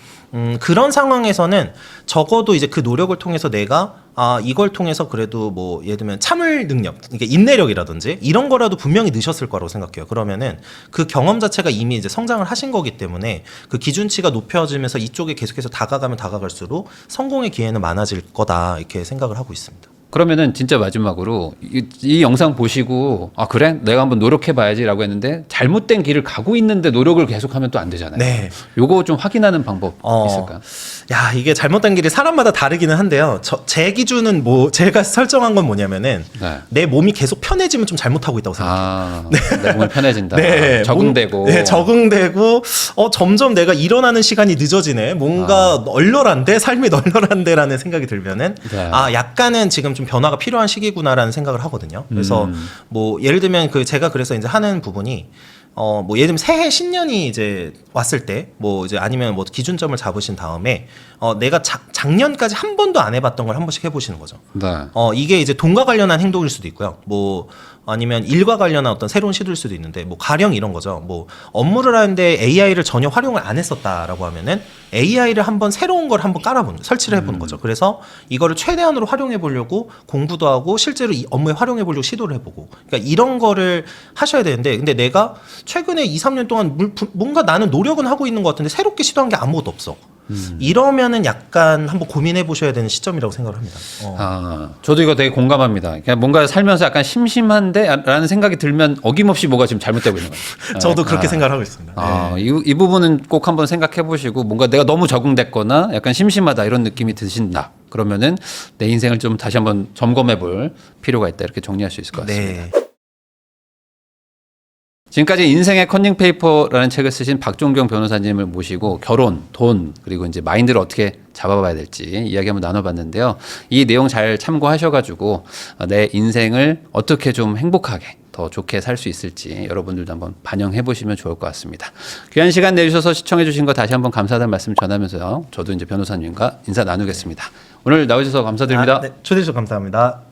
그런 상황에서는 적어도 이제 그 노력을 통해서 내가 이걸 통해서 그래도 뭐 예를 들면 참을 능력, 그러니까 인내력이라든지 이런 거라도 분명히 느셨을 거라고 생각해요. 그러면은 그 경험 자체가 이미 이제 성장을 하신 거기 때문에 그 기준치가 높여지면서 이쪽에 계속해서 다가가면 다가갈수록 성공의 기회는 많아질 거다 이렇게 생각을 하고 있습니다. 그러면은 진짜 마지막으로 이 영상 보시고 아 그래 내가 한번 노력해봐야지라고 했는데 잘못된 길을 가고 있는데 노력을 계속하면 또 안 되잖아요. 네. 요거 좀 확인하는 방법 있을까요? 야 이게 잘못된 길이 사람마다 다르기는 한데요. 제 기준은 뭐 제가 설정한 건 뭐냐면은 네. 내 몸이 계속 편해지면 좀 잘못하고 있다고 생각해요. 내 몸이 편해진다. 네, 적응되고. 네, 적응되고 점점 내가 일어나는 시간이 늦어지네. 뭔가 널널한데 삶이 널널한데라는 생각이 들면은 네. 약간은 지금 좀 변화가 필요한 시기구나라는 생각을 하거든요. 그래서 뭐 예를 들면 제가 그래서 이제 하는 부분이 뭐 예를 들면 새해 신년이 이제 왔을 때 뭐 이제 아니면 뭐 기준점을 잡으신 다음에 내가 작년까지 한 번도 안 해봤던 걸 한 번씩 해보시는 거죠. 네. 이게 이제 돈과 관련한 행동일 수도 있고요. 뭐 아니면 일과 관련한 어떤 새로운 시도일 수도 있는데 뭐 가령 이런 거죠. 뭐 업무를 하는데 AI를 전혀 활용을 안 했었다라고 하면은 AI를 한번 새로운 걸 한번 설치를 해보는 거죠. 그래서 이거를 최대한으로 활용해 보려고 공부도 하고 실제로 이 업무에 활용해 보려고 시도를 해보고 그러니까 이런 거를 하셔야 되는데 근데 내가 최근에 2, 3년 동안 뭔가 나는 노력은 하고 있는 것 같은데 새롭게 시도한 게 아무것도 없어. 이러면은 약간 한번 고민해 보셔야 되는 시점이라고 생각을 합니다. 저도 이거 되게 공감합니다. 그냥 뭔가 살면서 약간 심심한데라는 생각이 들면 어김없이 뭐가 지금 잘못되고 있는 거예요. 저도 그렇게 생각을 하고 있습니다. 네. 이 부분은 꼭 한번 생각해 보시고 뭔가 내가 너무 적응됐거나 약간 심심하다 이런 느낌이 드신다. 그러면은 내 인생을 좀 다시 한번 점검해 볼 필요가 있다. 이렇게 정리할 수 있을 것 같습니다. 네. 지금까지 인생의 컨닝 페이퍼라는 책을 쓰신 박종경 변호사님을 모시고 결혼, 돈, 그리고 이제 마인드를 어떻게 잡아봐야 될지 이야기 한번 나눠봤는데요. 이 내용 잘 참고하셔가지고 내 인생을 어떻게 좀 행복하게 더 좋게 살 수 있을지 여러분들도 한번 반영해 보시면 좋을 것 같습니다. 귀한 시간 내주셔서 시청해 주신 거 다시 한번 감사하다는 말씀 전하면서요. 저도 이제 변호사님과 인사 나누겠습니다. 오늘 나와주셔서 감사드립니다. 네. 초대해 주셔서 감사합니다.